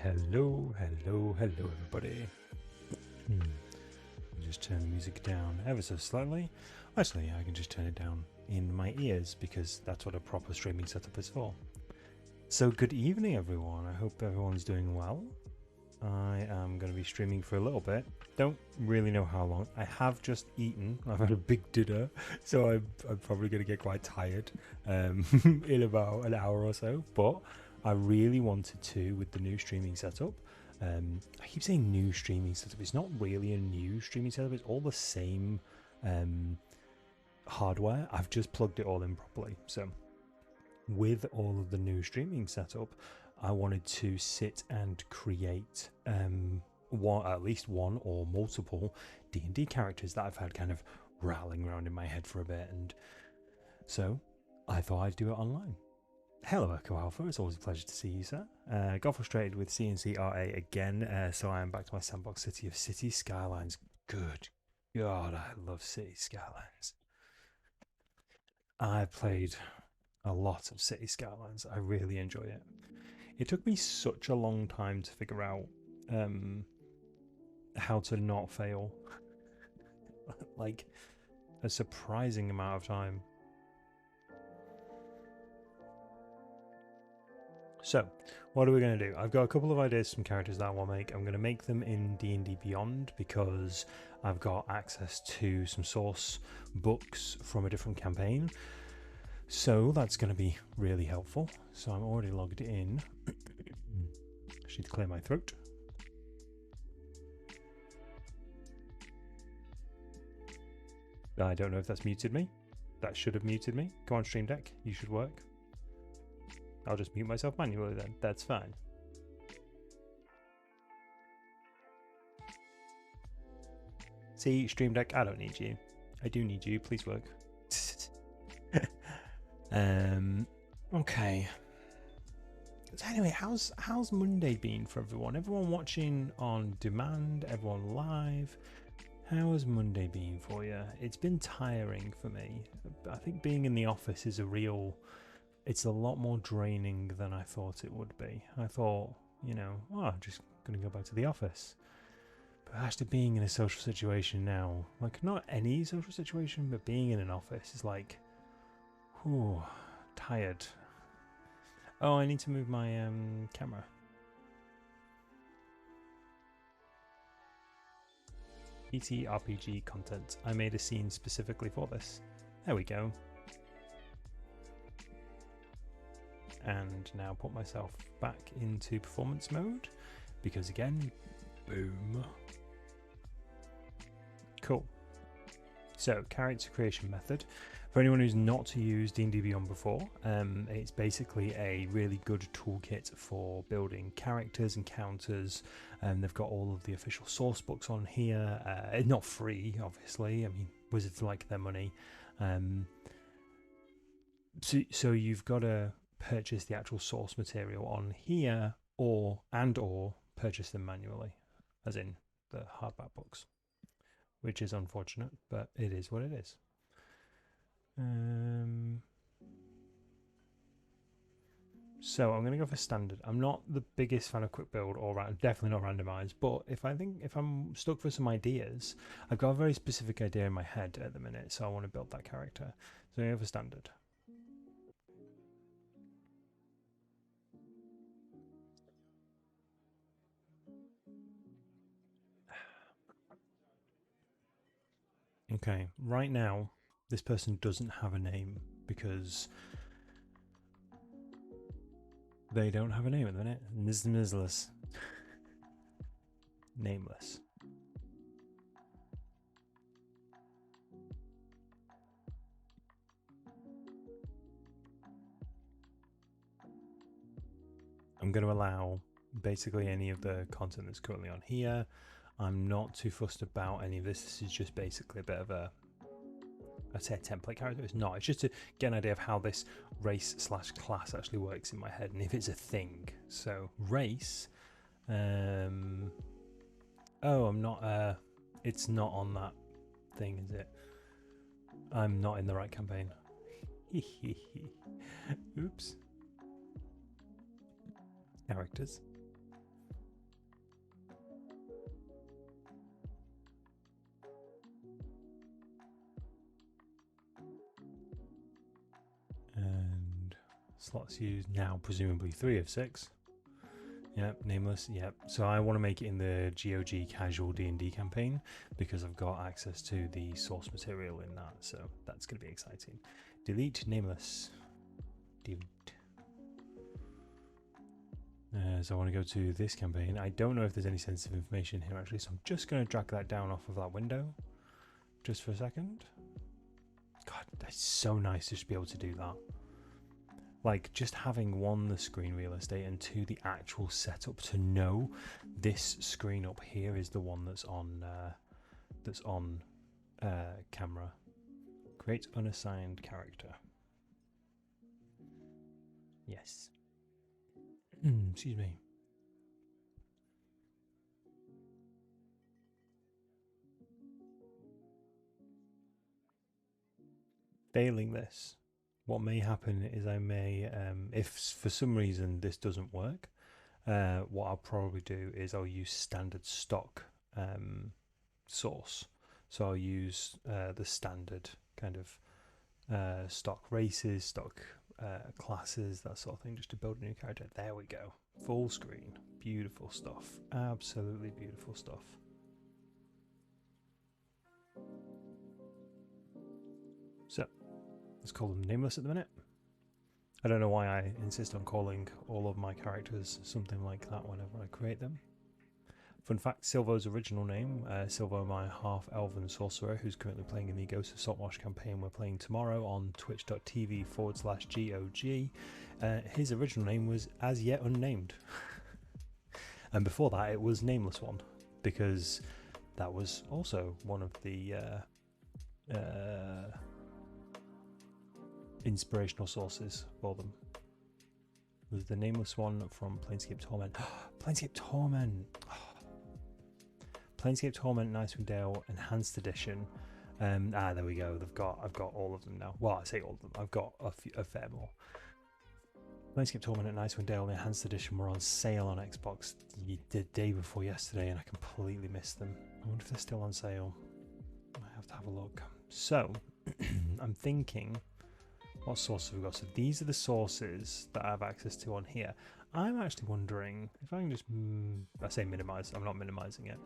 Hello, everybody. Just turn the music down ever so slightly. Actually, I can just turn it down in my ears because that's what a proper streaming setup is for. So good evening, everyone. I hope everyone's doing well. I am going to be streaming for a little bit. Don't really know how long. I have just eaten. I've had a big dinner, so I'm probably going to get quite tired in about an hour or so. But I really wanted to with the new streaming setup. I keep saying new streaming setup. It's not really a new streaming setup. It's all the same hardware. I've just plugged it all in properly. So with all of the new streaming setup, I wanted to sit and create at least one or multiple D&D characters that I've had kind of rattling around in my head for a bit, and so I thought I'd do it online. Hello Echo Alpha, it's always a pleasure to see you, sir. Got frustrated with CNCRA again, so I am back to my sandbox city of City Skylines. Good God, I love City Skylines. I've played a lot of City Skylines. I really enjoy it. It took me such a long time to figure out how to not fail. Like, a surprising amount of time. So, what are we going to do? I've got a couple of ideas, some characters that I want to make. I'm going to make them in D&D Beyond because I've got access to some source books from a different campaign. So that's going to be really helpful. So I'm already logged in. I should clear my throat. I don't know if that's muted me. That should have muted me. Go on, Stream Deck. You should work. I'll just mute myself manually then. That's fine. See, Stream Deck, I don't need you. I do need you. Please work. Okay. So anyway, how's Monday been for everyone? Everyone watching on demand, everyone live. How has Monday been for you? It's been tiring for me. I think being in the office is it's a lot more draining than I thought it would be. I thought, I'm just going to go back to the office. But actually being in a social situation now, like not any social situation, but being in an office is like, whew, tired. Oh, I need to move my camera. PT RPG content. I made a scene specifically for this. There we go. And now put myself back into performance mode because again, boom. Cool. So, character creation method. For anyone who's not used D&D Beyond before, it's basically a really good toolkit for building characters, encounters. They've got all of the official source books on here. It's not free, obviously. I mean, wizards like their money. So you've got to purchase the actual source material on here, or purchase them manually, as in the hardback books, which is unfortunate, but it is what it is. So I'm going to go for standard. I'm not the biggest fan of quick build or definitely not randomized, but if I'm stuck for some ideas, I've got a very specific idea in my head at the minute, so I want to build that character. So I'm going to go for standard. Okay, right now, this person doesn't have a name because they don't have a name at the minute. Nizless. Nameless. I'm going to allow basically any of the content that's currently on here. I'm not too fussed about any of this. This is just basically a bit of I'd say a template character. It's not. It's just to get an idea of how this race/class actually works in my head and if it's a thing. So race. Oh, I'm not. It's not on that thing, is it? I'm not in the right campaign. Oops. Characters. Slots used now, presumably 3 of 6. Yep, nameless, yep. So I want to make it in the GOG casual D&D campaign because I've got access to the source material in that, so that's going to be exciting. Delete nameless. Delete. So I want to go to this campaign. I don't know if there's any sensitive information here actually, so I'm just going to drag that down off of that window just for a second. God, that's so nice to just be able to do that. Like, just having one, the screen real estate, and two, the actual setup to know this screen up here is the one that's on camera. Create unassigned character. Yes. Excuse me. Failing this, what may happen is I may, if for some reason this doesn't work, what I'll probably do is I'll use standard stock source. So I'll use the standard kind of stock races, stock classes, that sort of thing, just to build a new character. There we go. Full screen. Beautiful stuff. Absolutely beautiful stuff. So let's call them nameless at the minute. I don't know why I insist on calling all of my characters something like that whenever I create them. Fun fact, Silvo's original name, Silvo, my half-elven sorcerer who's currently playing in the Ghost of Saltmarsh campaign we're playing tomorrow on twitch.tv/GOG, his original name was as yet unnamed. And before that it was Nameless One, because that was also one of the inspirational sources for them. It was the Nameless One from Planescape Torment. Planescape Torment! Planescape Torment, Icewind Dale, Enhanced Edition. There we go. I've got all of them now. Well, I say all of them. I've got a fair more. Planescape Torment and Icewind Dale Enhanced Edition were on sale on Xbox the day before yesterday, and I completely missed them. I wonder if they're still on sale. I have to have a look. So, I'm thinking, what sources have we got? So these are the sources that I have access to on here. I'm actually wondering if I can just, I say minimize, I'm not minimizing it.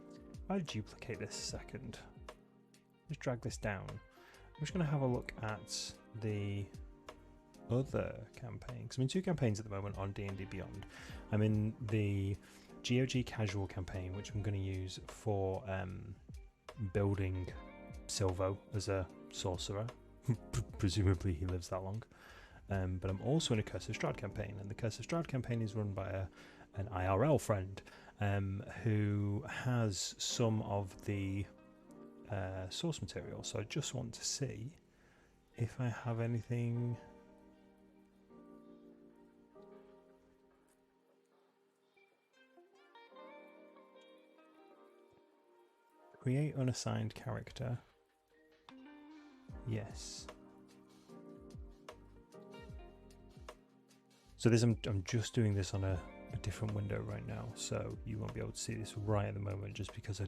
If I duplicate this a second, just drag this down. I'm just going to have a look at the other campaign, because I'm in 2 campaigns at the moment on D&D Beyond. I'm in the GOG casual campaign, which I'm going to use for building Silvo as a sorcerer. Presumably he lives that long. But I'm also in a Curse of Strahd campaign, and the Curse of Strahd campaign is run by an IRL friend who has some of the source material. So I just want to see if I have anything. Create unassigned character. Yes. So this, I'm just doing this on a different window right now, so you won't be able to see this right at the moment, just because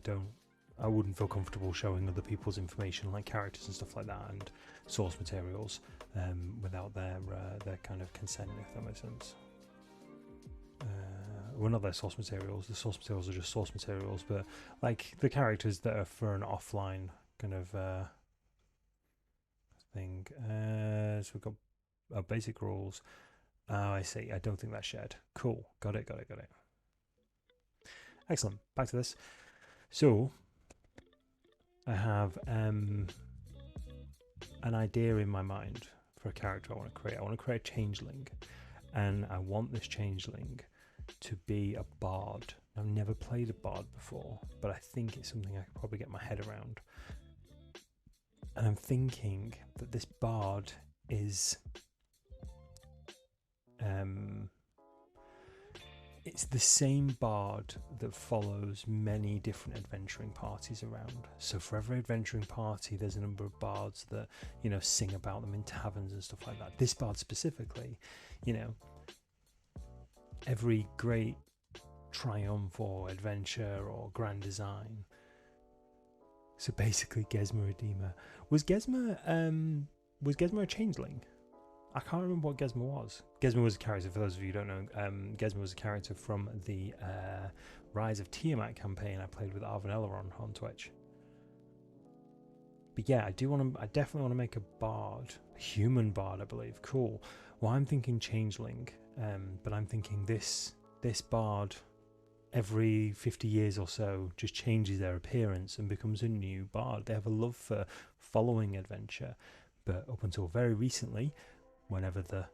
I wouldn't feel comfortable showing other people's information like characters and stuff like that and source materials without their kind of consent, if that makes sense. Well, not their source materials. The source materials are just source materials, but like the characters that are for an offline kind of thing. So we've got our basic rules. Oh, I see. I don't think that's shared. Cool. Got it. Excellent. Back to this. So I have an idea in my mind for a character I want to create. I want to create a changeling, and I want this changeling to be a bard. I've never played a bard before, but I think it's something I could probably get my head around. And I'm thinking that this bard is it's the same bard that follows many different adventuring parties around. So for every adventuring party, there's a number of bards that, you know, sing about them in taverns and stuff like that. This bard specifically, you know, every great triumph or adventure or grand design. So basically, Gesma Redeemer. Was Gesma a changeling? I can't remember what Gesma was. Gesma was a character, for those of you who don't know, Gesma was a character from the Rise of Tiamat campaign I played with Arvanella on Twitch. But yeah, I definitely want to make a bard. A human bard, I believe. Cool. Well, I'm thinking changeling, but I'm thinking this bard every 50 years or so just changes their appearance and becomes a new bard. They have a love for following adventure, but up until very recently, whenever the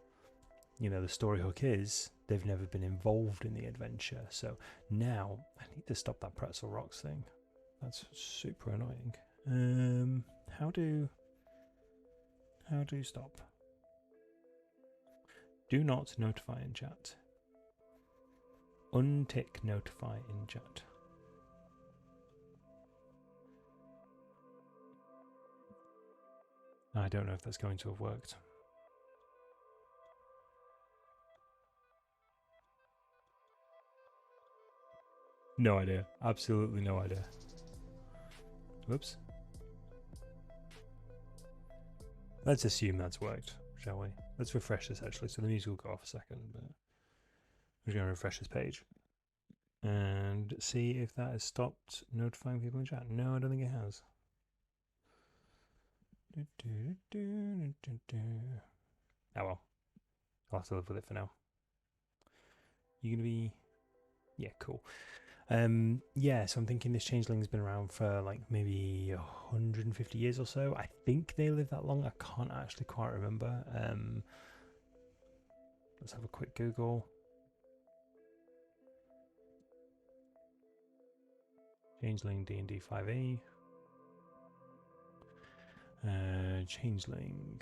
story hook is, they've never been involved in the adventure. So now I need to stop that pretzel rocks thing. That's super annoying. How do stop? Do not notify in chat. Untick notify in chat. I don't know if that's going to have worked. No idea. Absolutely no idea. Whoops. Let's assume that's worked, shall we? Let's refresh this actually, so the music will go off a second, but we're going to refresh this page and see if that has stopped notifying people in chat. No, I don't think it has. Oh well, I'll have to live with it for now. You gonna be... Yeah, cool. Yeah, so I'm thinking this changeling's been around for like maybe 150 years or so. I think they live that long. I can't actually quite remember. Let's have a quick Google. Changeling D&D 5e. Changeling.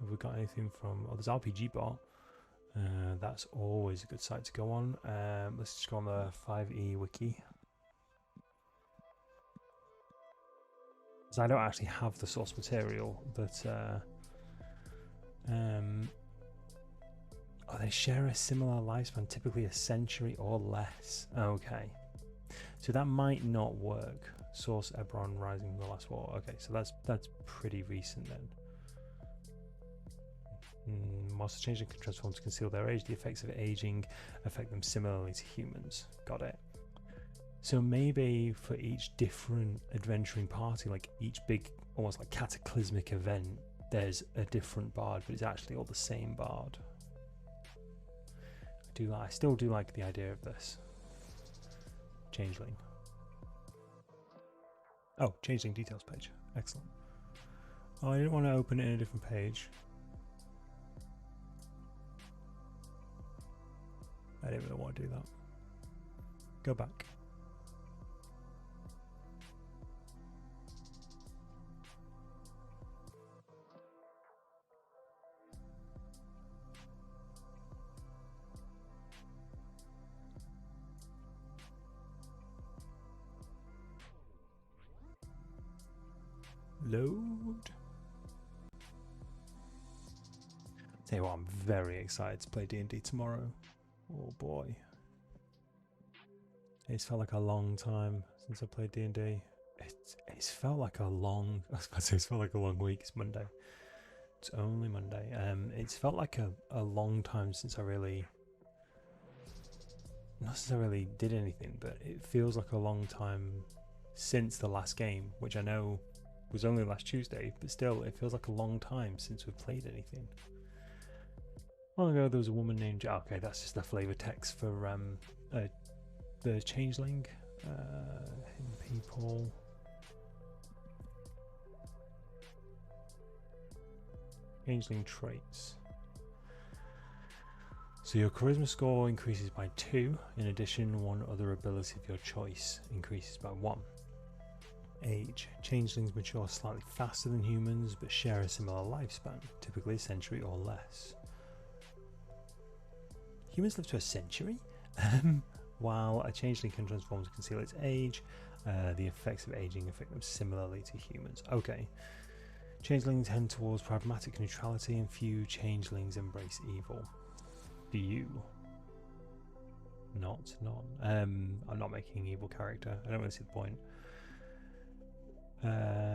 Have we got anything from... Oh, there's RPG Bot. That's always a good site to go on. Let's just go on the 5e wiki. So I don't actually have the source material, but oh, they share a similar lifespan, typically a century or less. Okay, so that might not work. Source Eberron rising from the last war. Okay, so that's pretty recent then. Monster changeling can transform to conceal their age. The effects of aging affect them similarly to humans. Got it. So maybe for each different adventuring party, like each big, almost like cataclysmic event, there's a different bard, but it's actually all the same bard. I still do like the idea of this. Changeling. Oh, changeling details page. Excellent. Oh, I didn't want to open it in a different page. I didn't really want to do that. Go back. Load. Tell you what, I'm very excited to play D&D tomorrow. Oh boy. It's felt like a long time since I played D&D. It's felt like a long... I was about to say it's felt like a long week. It's Monday. It's only Monday. It's felt like a long time since I really... Not necessarily did anything, but it feels like a long time since the last game, which I know was only last Tuesday, but still, it feels like a long time since we've played anything. A while ago, there was a woman named... Okay, that's just the flavor text for the changeling. People. Changeling traits. So your charisma score increases by 2. In addition, one other ability of your choice increases by 1. Age. Changelings mature slightly faster than humans, but share a similar lifespan, typically a century or less. Humans live to a century? While a changeling can transform to conceal its age, the effects of aging affect them similarly to humans. Okay. Changelings tend towards pragmatic neutrality, and few changelings embrace evil. Do you? None. I'm not making an evil character. I don't really see the point.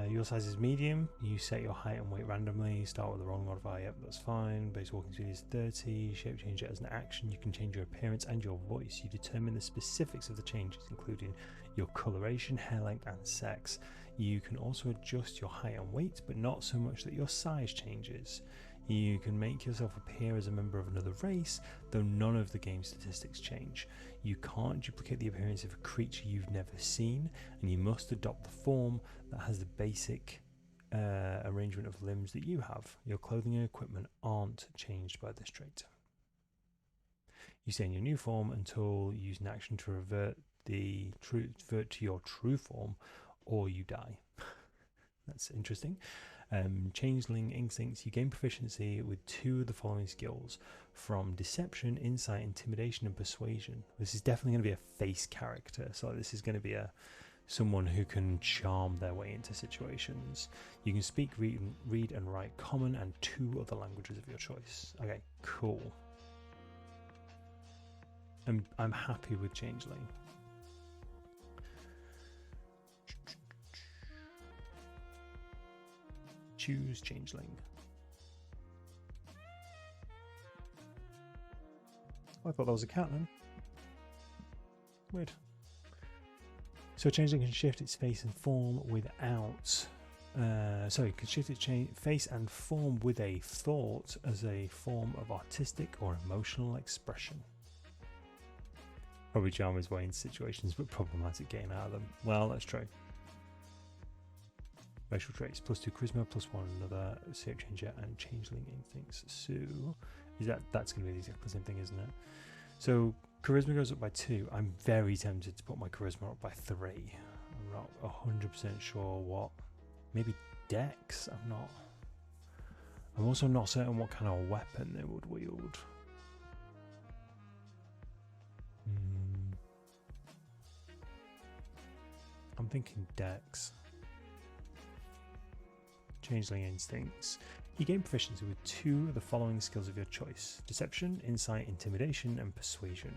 Your size is medium. You set your height and weight randomly. Start with the wrong modifier. Yep, that's fine. Base walking speed is 30. Shape change it as an action. You can change your appearance and your voice. You determine the specifics of the changes, including your coloration, hair length, and sex. You can also adjust your height and weight, but not so much that your size changes. You can make yourself appear as a member of another race, though none of the game statistics change. You can't duplicate the appearance of a creature you've never seen, and you must adopt the form that has the basic arrangement of limbs that you have. Your clothing and equipment aren't changed by this trait. You stay in your new form until you use an action to revert to your true form, or you die. That's interesting. Changeling Instincts. You gain proficiency with 2 of the following skills from Deception, Insight, Intimidation, and Persuasion. This is definitely going to be a face character, so this is going to be someone who can charm their way into situations. You can speak, read and write Common and 2 other languages of your choice. Okay, cool. I'm happy with Changeling. Choose Changeling. I thought that was a cat then. Weird. So Changeling can shift its face and form without... it can shift its face and form with a thought as a form of artistic or emotional expression. Probably charm his way into situations, but problematic getting out of them. Well, that's true. Racial traits, +2 charisma, +1 another shape changer, and changeling instincts. So that's going to be exactly the same thing, isn't it? So charisma goes up by 2. I'm very tempted to put my charisma up by 3. I'm not 100% sure what. Maybe dex. I'm also not certain what kind of weapon they would wield. I'm thinking dex. Changeling Instincts. You gain proficiency with 2 of the following skills of your choice: Deception, Insight, Intimidation, and Persuasion.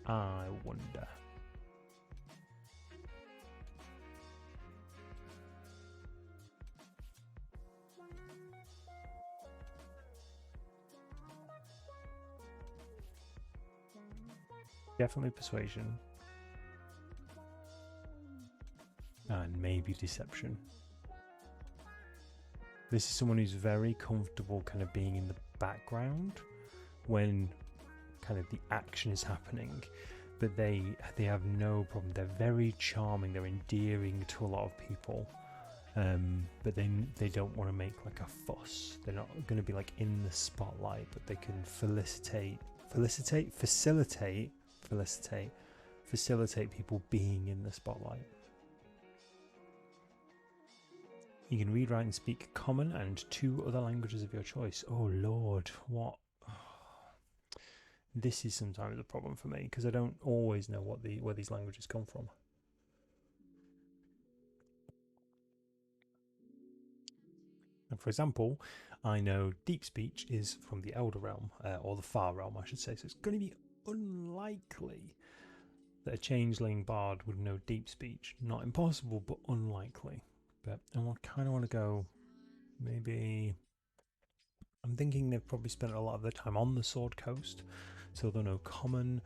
I wonder. Definitely Persuasion. And maybe Deception. This is someone who's very comfortable kind of being in the background when kind of the action is happening, but they have no problem. They're very charming, they're endearing to a lot of people, but they don't want to make like a fuss. They're not going to be like in the spotlight, but they can facilitate people being in the spotlight. You can read, write and speak Common and 2 other languages of your choice. Oh lord, what? This is sometimes a problem for me because I don't always know where these languages come from. And for example, I know Deep Speech is from the Elder Realm, or the Far Realm I should say, so it's going to be unlikely that a Changeling Bard would know Deep Speech. Not impossible, but unlikely. But I kind of want to go, maybe, I'm thinking they've probably spent a lot of their time on the Sword Coast, so they'll know Common.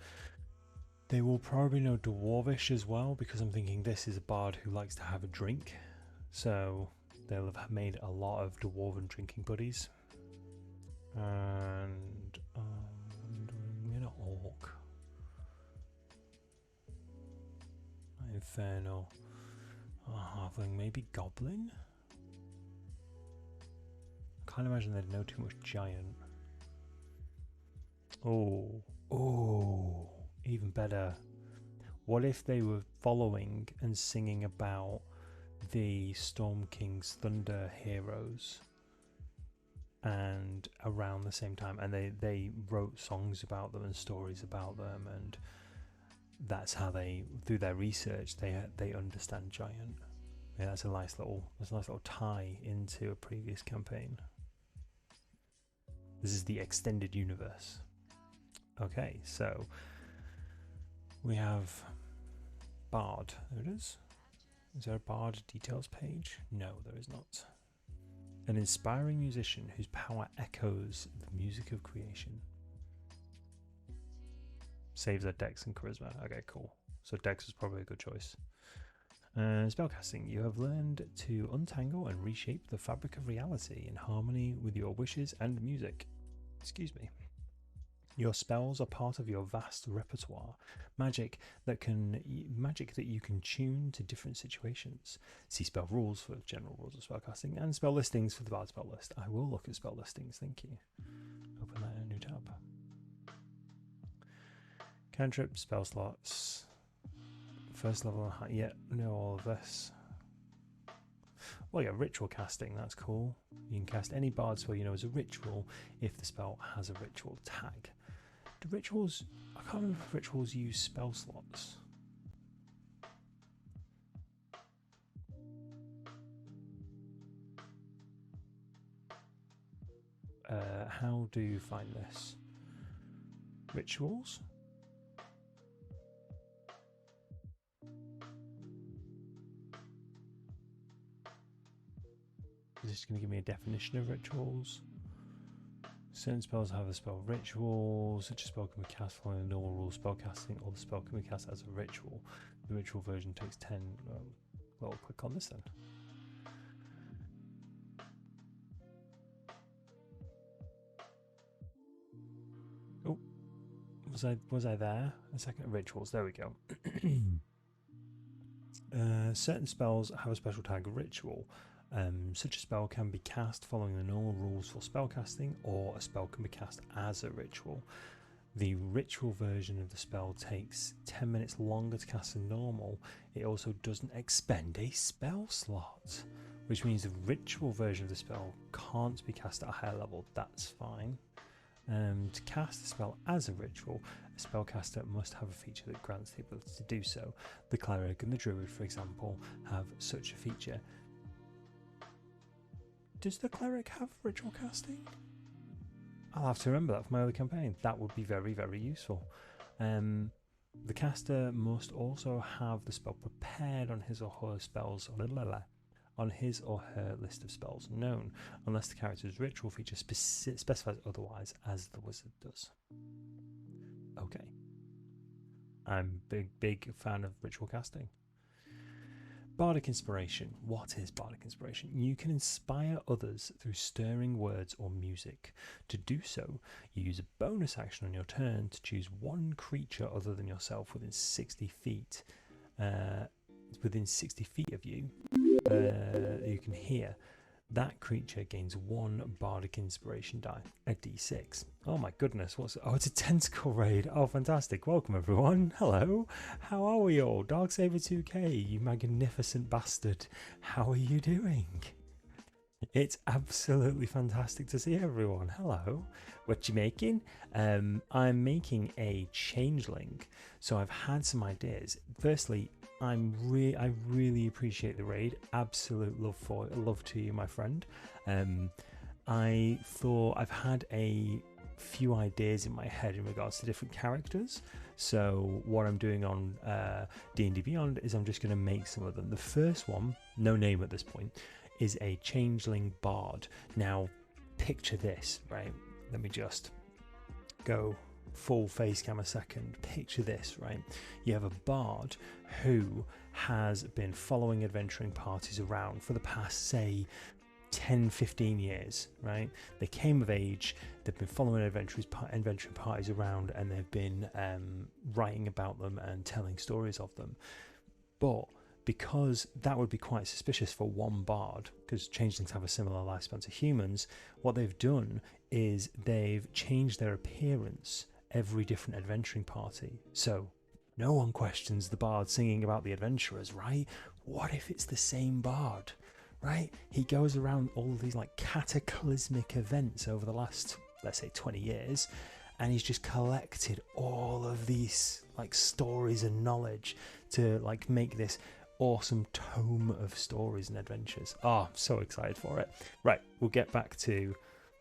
They will probably know Dwarvish as well, because I'm thinking this is a bard who likes to have a drink, so they'll have made a lot of Dwarven drinking buddies. And I'm an Orc. Infernal. Halfling, maybe Goblin? I can't imagine they'd know too much Giant. Oh, even better. What if they were following and singing about the Storm King's Thunder heroes, and around the same time, and they wrote songs about them and stories about them, and that's how they, through their research, they understand Giant. Yeah, that's a nice little tie into a previous campaign. This is the extended universe. Okay, so we have Bard. There it is. Is there a bard details page? No, there is not. An inspiring musician whose power echoes the music of creation. Saves their dex and charisma. Okay, cool. So dex is probably a good choice. Spellcasting. You have learned to untangle and reshape the fabric of reality in harmony with your wishes and music. Excuse me. Your spells are part of your vast repertoire, magic that you can tune to different situations. See spell rules for general rules of spellcasting and spell listings for the Bard spell list. I will look at spell listings, thank you. Open that in a new tab. Cantrip, spell slots, first level, yeah, know all of this. Well, yeah, ritual casting, that's cool. You can cast any bard spell you know as a ritual if the spell has a ritual tag. Do rituals, I can't remember if rituals use spell slots. How do you find this? Rituals? Is this going to give me a definition of rituals? Certain spells have a spell ritual. Such a spell can be cast following a normal rule spellcasting, or the spell can be cast as a ritual. The ritual version takes 10. Well, click on this then. Oh, was I there? A second. Rituals. There we go. Certain spells have a special tag ritual. Such a spell can be cast following the normal rules for spellcasting, or a spell can be cast as a ritual. The ritual version of the spell takes 10 minutes longer to cast than normal. It also doesn't expend a spell slot, which means the ritual version of the spell can't be cast at a higher level. That's fine. To cast a spell as a ritual, a spellcaster must have a feature that grants the ability to do so. The cleric and the druid, for example, have such a feature. Does the cleric have ritual casting? I'll have to remember that for my other campaign. That would be very, very useful. The caster must also have the spell prepared on his or her spells, on his or her list of spells known, unless the character's ritual feature specifies otherwise, as the wizard does. Okay. I'm big fan of ritual casting. Bardic Inspiration. What is Bardic Inspiration? You can inspire others through stirring words or music. To do so, you use a bonus action on your turn to choose one creature other than yourself within 60 feet. Within 60 feet of you, you can hear. That creature gains 1 Bardic Inspiration die, a d6. Oh my goodness, oh, it's a tentacle raid. Oh, fantastic. Welcome, everyone. Hello. How are we all? Darksaber2k, you magnificent bastard. How are you doing? It's absolutely fantastic to see everyone. Hello. What you making? I'm making a changeling. So I've had some ideas. Firstly, I really appreciate the raid. Absolute love to you, my friend. I thought I've had a few ideas in my head in regards to different characters. So what I'm doing on D&D Beyond is I'm just going to make some of them. The first one, no name at this point, is a Changeling Bard. Now, picture this, right? Let me just go full face cam a second. Picture this, right? You have a bard who has been following adventuring parties around for the past, say, 10-15 years, right? They came of age, they've been following adventuring parties around, and they've been writing about them and telling stories of them. But because that would be quite suspicious for one bard, because changelings have a similar lifespan to humans, what they've done is they've changed their appearance every different adventuring party. So no one questions the bard singing about the adventurers, right? What if it's the same bard, right? He goes around all of these like cataclysmic events over the last, let's say, 20 years, and he's just collected all of these like stories and knowledge to like make this awesome tome of stories and adventures. Oh, I'm so excited for it. Right, we'll get back to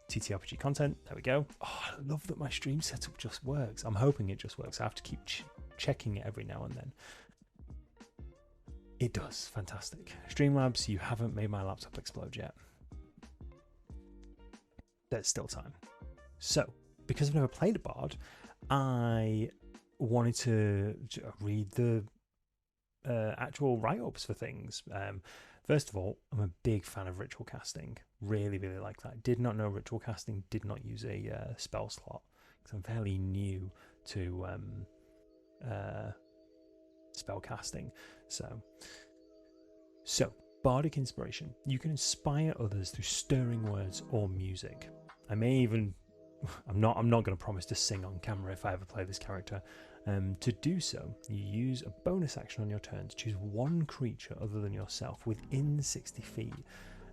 TTRPG content. There we go. Oh, I love that my stream setup just works. I'm hoping it just works. I have to keep checking it every now and then. It does. Fantastic. Streamlabs, you haven't made my laptop explode yet. There's still time. So, because I've never played a bard, I wanted to read the actual write-ups for things. First of all, I'm a big fan of ritual casting. Really, really like that. Did not know ritual casting. Did not use a spell slot because I'm fairly new to spell casting. So Bardic Inspiration. You can inspire others through stirring words or music. I may even. I'm not going to promise to sing on camera if I ever play this character. To do so, you use a bonus action on your turn to choose one creature other than yourself within 60 feet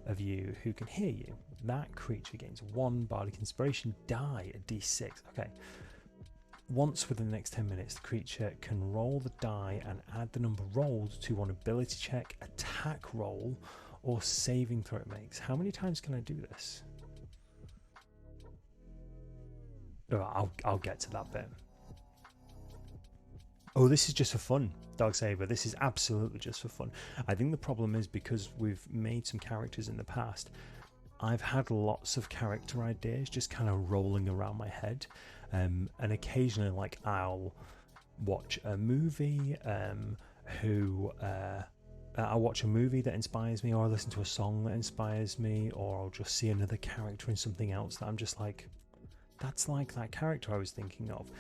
of you who can hear you. That creature gains 1 Bardic Inspiration die, a d6. Okay. Once within the next 10 minutes, the creature can roll the die and add the number rolled to one ability check, attack roll, or saving throw it makes. How many times can I do this? Oh, I'll get to that bit. Oh, this is just for fun, Darksaber. This is absolutely just for fun. I think the problem is because we've made some characters in the past, I've had lots of character ideas just kind of rolling around my head. And occasionally, like, I'll watch a movie I'll watch a movie that inspires me, or I'll listen to a song that inspires me, or I'll just see another character in something else that I'm just like, that's like that character I was thinking of.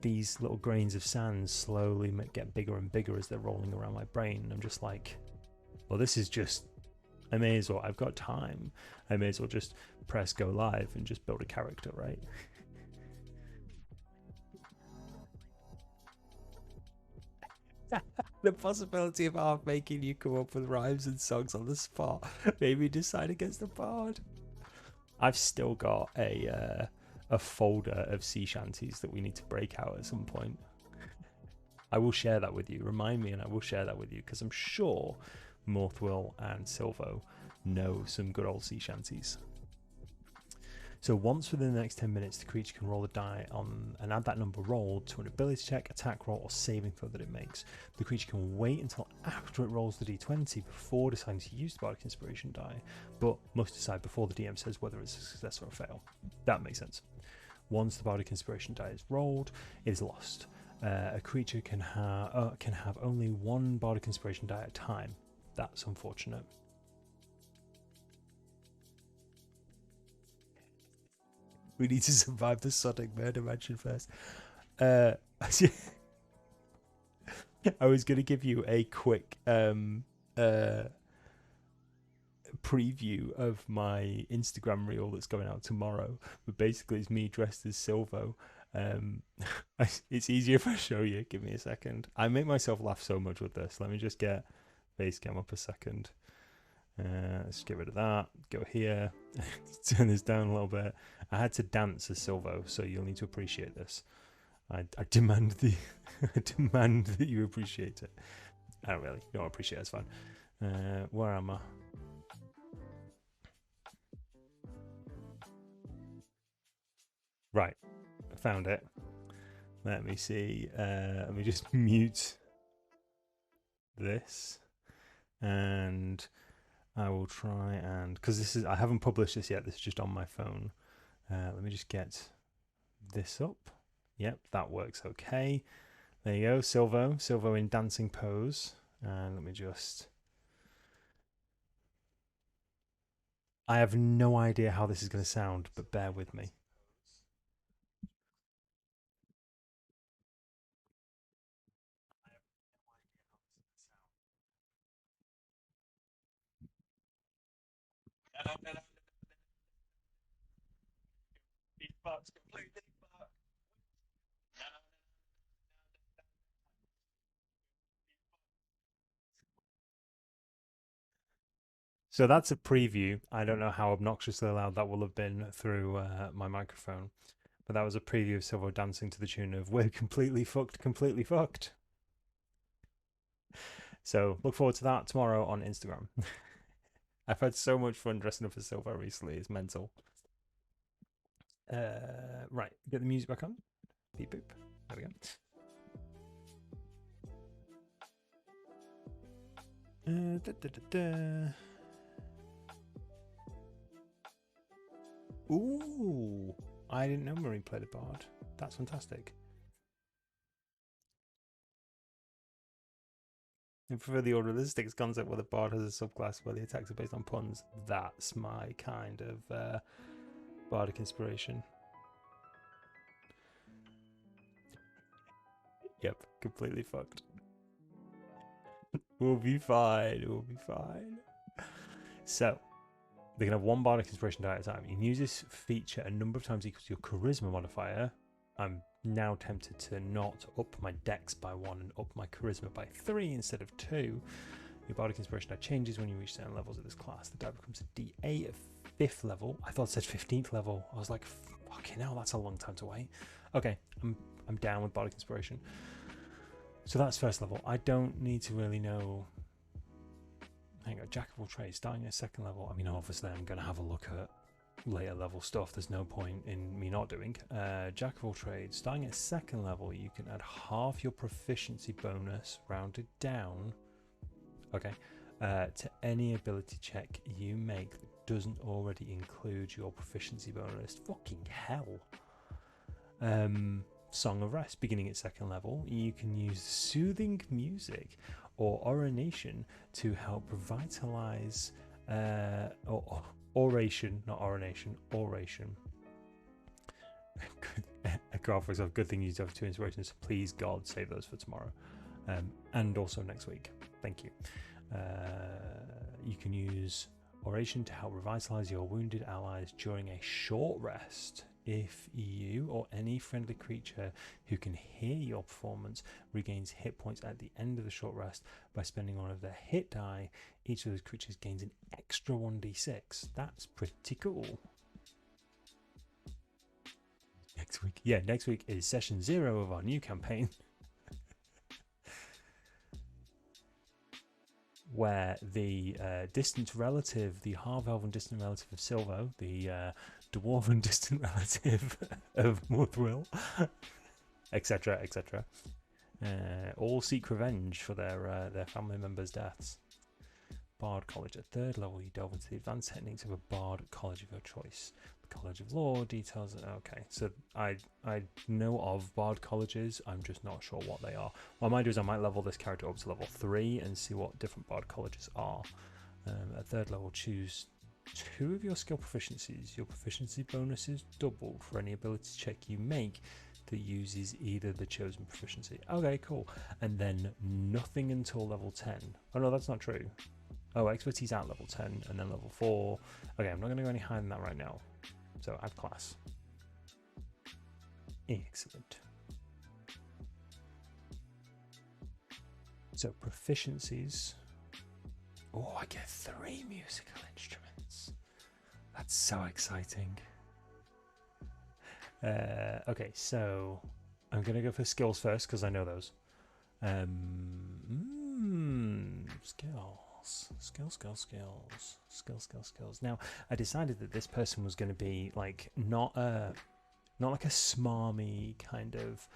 These little grains of sand slowly get bigger and bigger as they're rolling around my brain. And I'm just like, well, this is just, I may as well, I've got time. I may as well just press go live and just build a character, right? The possibility of half making you come up with rhymes and songs on the spot made me decide against the bard. I've still got a folder of sea shanties that we need to break out at some point. I will share that with you. Remind me and I will share that with you, because I'm sure Morthwill and Silvo know some good old sea shanties. So once within the next 10 minutes, the creature can roll a die on and add that number rolled to an ability check, attack roll, or saving throw that it makes. The creature can wait until after it rolls the d20 before deciding to use the Bardic Inspiration die, but must decide before the DM says whether it's a success or a fail. That makes sense. Once the Bardic Inspiration die is rolled, it is lost. A creature can have only 1 Bardic Inspiration die at a time. That's unfortunate. We need to survive the Sonic murder mansion first. I was going to give you a quick preview of my Instagram reel that's going out tomorrow, but basically it's me dressed as Silvo. It's easier if I show you. Give me a second. I make myself laugh so much with this. Let me just get Basecam up a second. Let's get rid of that. Go here. Turn this down a little bit. I had to dance as Silvo, so you'll need to appreciate this. I demand I demand that you appreciate it. I don't really. You don't appreciate it. It's fine. Where am I? Right. I found it. Let me see. Let me just mute this, and I will try and, because I haven't published this yet, this is just on my phone. Let me just get this up. Yep, that works okay. There you go, Silvo in dancing pose. And let me just, I have no idea how this is going to sound, but bear with me. So that's a preview. I don't know how obnoxiously loud that will have been through my microphone, but that was a preview of Silvo dancing to the tune of "We're completely fucked, completely fucked." So look forward to that tomorrow on Instagram. I've had so much fun dressing up as Silvo recently. It's mental. Right, get the music back on. Beep boop. There we go. Ooh, I didn't know Marie played a bard. That's fantastic. I prefer the orderlistics concept where the bard has a subclass where the attacks are based on puns. That's my kind of Bardic Inspiration. Yep, completely fucked. We'll be fine. We'll be fine. So, they can have one Bardic Inspiration die at a time. You can use this feature a number of times equal to your Charisma modifier. I'm now tempted to not up my Dex by 1 and up my Charisma by 3 instead of 2. Your Bardic Inspiration die changes when you reach certain levels of this class. The die becomes a D8 at 5th level. I thought it said 15th level. I was like, fucking hell, that's a long time to wait. Okay, I'm down with Bardic Inspiration. So that's first level. I don't need to really know. Hang on, Jack of all trades, starting at second level. I mean, obviously, I'm going to have a look at later level stuff. There's no point in me not doing. Jack of all trades, starting at second level, you can add half your proficiency bonus, rounded down, okay, to any ability check you make that doesn't already include your proficiency bonus. Fucking hell. Song of Rest, beginning at second level, you can use soothing music or oration to help revitalize or oration, not orination, oration. For example, good thing you have 2 inspirations. Please God save those for tomorrow, and also next week. Thank you. You can use oration to help revitalize your wounded allies during a short rest. If you or any friendly creature who can hear your performance regains hit points at the end of the short rest by spending one of their hit die, each of those creatures gains an extra 1d6. That's pretty cool. Next week. Yeah, next week is session 0 of our new campaign. Where the distant relative, the half-elven distant relative of Silvo, the dwarven distant relative of Mothril, etc., etc., all seek revenge for their family members' deaths. Bard College. At 3rd level, you delve into the advanced techniques of a Bard College of your choice. The College of Law details. Okay, so I know of Bard colleges. I'm just not sure what they are. What I might do is I might level this character up to level 3 and see what different Bard colleges are. At 3rd level, choose 2 of your skill proficiencies. Your proficiency bonus is doubled for any ability check you make that uses either the chosen proficiency. Okay, cool. And then nothing until level 10. Oh no, that's not true. Oh, expertise at level 10 and then level 4. Okay, I'm not going to go any higher than that right now. So add class. Excellent. So proficiencies. Oh, I get 3 musical instruments. That's so exciting. Okay, so I'm going to go for skills first because I know those. Skills. Now, I decided that this person was going to be like not like a smarmy kind of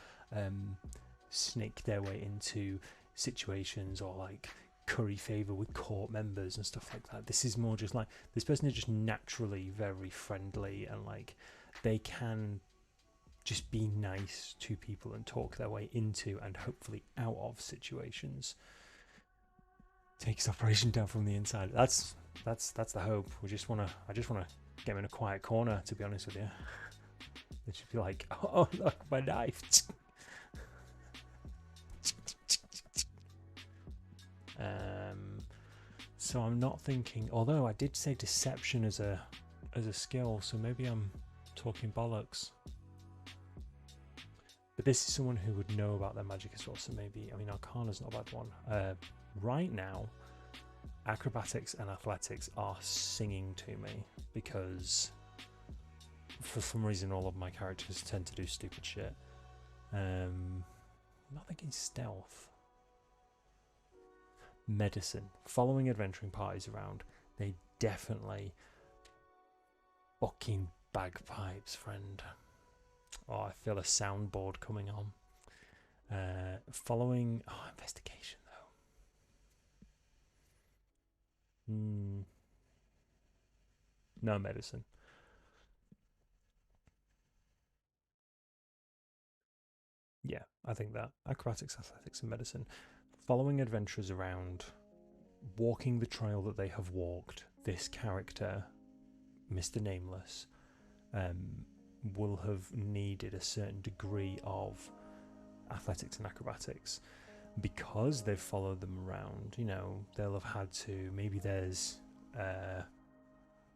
snake their way into situations or like curry favor with court members and stuff like that. This is more just like this person is just naturally very friendly and like they can just be nice to people and talk their way into and hopefully out of situations. Takes operation down from the inside. That's the hope. I just wanna get him in a quiet corner, to be honest with you. They should be like, oh look, my knife. So I'm not thinking, although I did say deception as a skill, so maybe I'm talking bollocks. But this is someone who would know about their magic as well, so maybe, I mean, Arcana's not a bad one. Right now, acrobatics and athletics are singing to me because for some reason all of my characters tend to do stupid shit. I'm not thinking stealth. Medicine. Following adventuring parties around, they definitely fucking bagpipes, friend. Oh, I feel a soundboard coming on. Following investigation though. No medicine. Yeah, I think that. Acrobatics, athletics, and medicine. Following adventurers around, walking the trail that they have walked, this character, Mr. Nameless, will have needed a certain degree of athletics and acrobatics because they've followed them around. You know, they'll have had to. Maybe there's,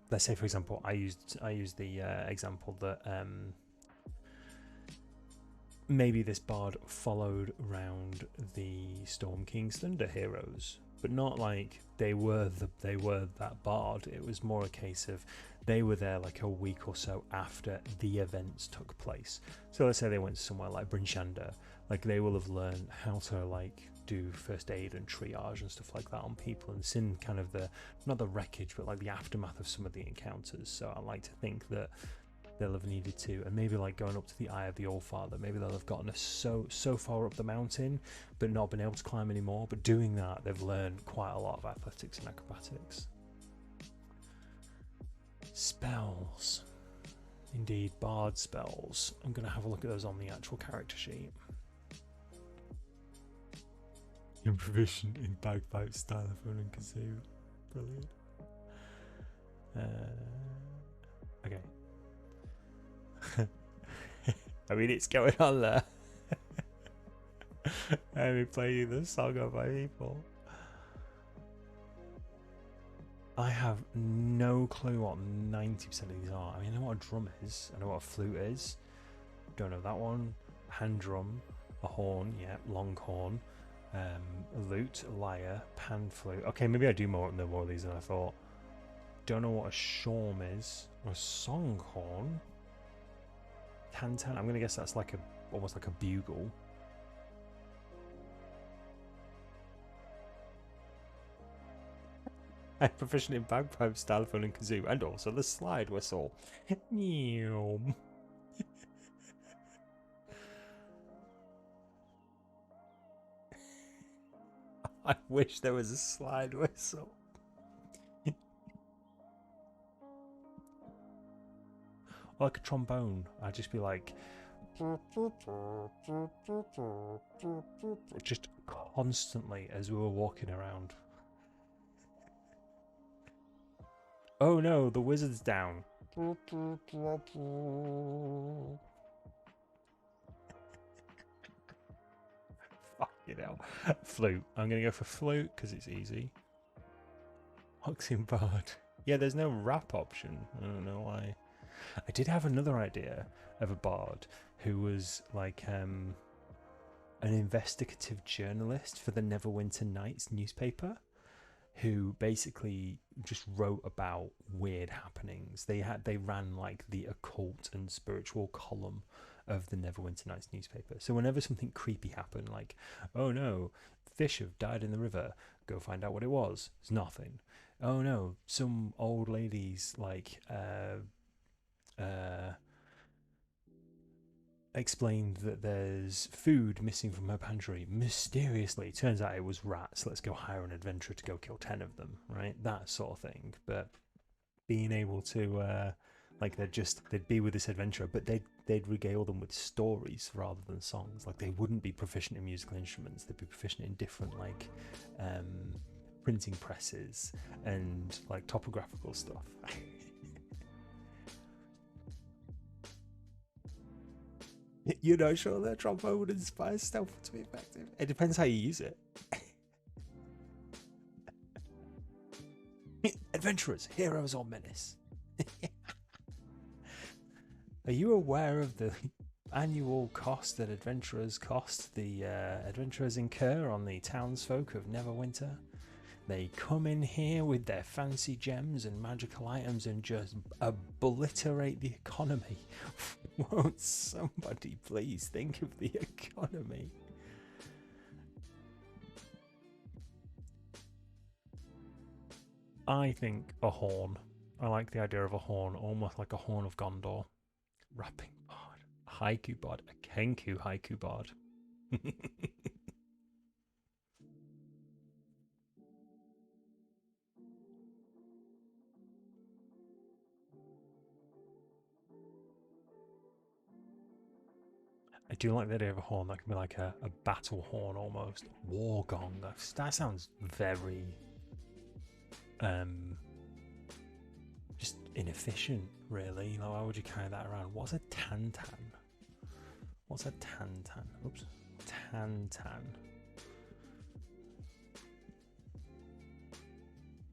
let's say, for example, I used the example that maybe this bard followed around the Storm King's Thunder heroes, but not like they were that bard. It was more a case of they were there like a week or so after the events took place. So let's say they went somewhere like Bryn Shander, like they will have learned how to like do first aid and triage and stuff like that on people, and seen kind of the, not the wreckage, but like the aftermath of some of the encounters. So I like to think that they'll have needed to, and maybe like going up to the Eye of the Allfather, maybe they'll have gotten us so far up the mountain but not been able to climb anymore, but doing that they've learned quite a lot of athletics and acrobatics. Spells, indeed, bard spells. I'm going to have a look at those on the actual character sheet. You're proficient in bagpipe, stylophone and kazoo. Brilliant. Okay. I mean, it's going on there. Let me play you the Song of My People. I have no clue what 90% of these are. I mean, I know what a drum is. I know what a flute is. Don't know that one. Hand drum, a horn, yeah, long horn, a lute, a lyre, pan flute. Okay, maybe I do know more of these than I thought. Don't know what a shawm is. Or a songhorn. Tantan. I'm gonna guess that's like almost like a bugle. I'm proficient in bagpipe, stylophone, and kazoo, and also the slide whistle. I wish there was a slide whistle. Like a trombone, I'd just be like, just constantly as we were walking around. Oh no, the wizard's down. Fucking hell. Flute. I'm gonna go for flute because it's easy. Oxing Bard. Yeah, there's no rap option. I don't know why. I did have another idea of a bard who was like an investigative journalist for the Neverwinter Nights newspaper, who basically just wrote about weird happenings. They ran like the occult and spiritual column of the Neverwinter Nights newspaper. So whenever something creepy happened, like, oh no, fish have died in the river, go find out what it was. It's nothing. Oh no, some old lady's like explained that there's food missing from her pantry mysteriously. Turns out it was rats. Let's go hire an adventurer to go kill 10 of them, right? That sort of thing. But being able to like they'd be with this adventurer, but they'd regale them with stories rather than songs. Like they wouldn't be proficient in musical instruments. They'd be proficient in different like printing presses and like topographical stuff. You're not sure that trombone would inspire stealth to be effective? It depends how you use it. Adventurers, heroes, or menace? Are you aware of the annual cost that adventurers adventurers incur on the townsfolk of Neverwinter? They come in here with their fancy gems and magical items and just obliterate the economy. Won't somebody please think of the economy? I think a horn. I like the idea of a horn, almost like a horn of Gondor. Rapping bard, haiku bard, a kenku haiku bard. I do like the idea of a horn that can be like a battle horn almost. War gong. That sounds very just inefficient, really. Like, why would you carry that around? What's a tantan? What's a tantan? Oops. Tantan.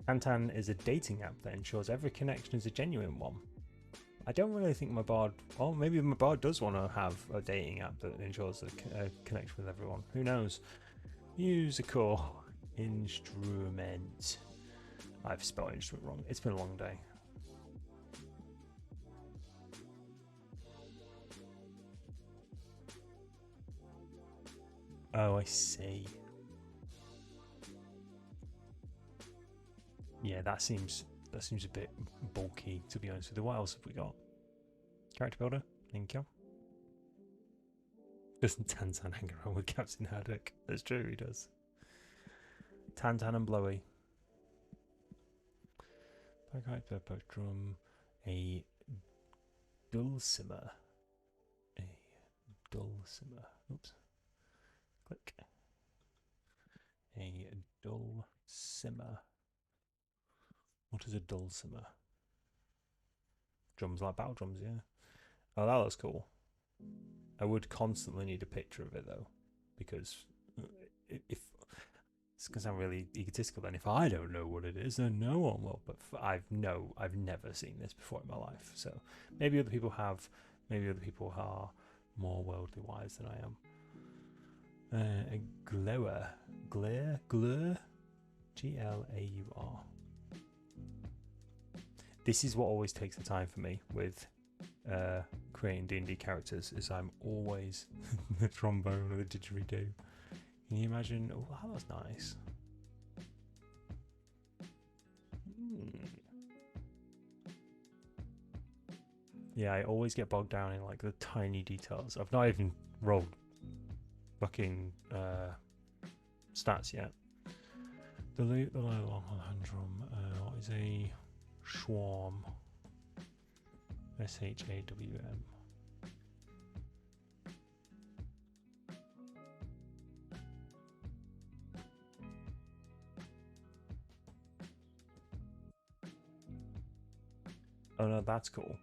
Tantan is a dating app that ensures every connection is a genuine one. I don't really think my bard... Well, maybe my bard does want to have a dating app that ensures a connection with everyone. Who knows? Use a core instrument. I've spelled instrument wrong. It's been a long day. Oh, I see. Yeah, that seems a bit bulky, to be honest with you. What else have we got? Character builder, thank you. Doesn't Tantan hang around with Captain Haddock? That's true, he does. Tantan and Blowy. Bagpipe, purple drum, a dulcimer. A dulcimer. Oops. Click. A dulcimer. What is a dulcimer? Drums like battle drums, yeah. Oh, that looks cool. I would constantly need a picture of it though, because if it's gonna sound really egotistical, then if I don't know what it is, then no one will. But I've never seen this before in my life. So maybe other people have. Maybe other people are more worldly wise than I am. A glower, glare, Glaur. This is what always takes the time for me with creating D&D characters, is I'm always the trombone or the didgeridoo. Can you imagine? Oh, that was nice. Yeah, I always get bogged down in like the tiny details. I've not even rolled fucking stats yet. The loot, the low long hand drum. What is a swarm? SHAWM. Oh no, that's cool.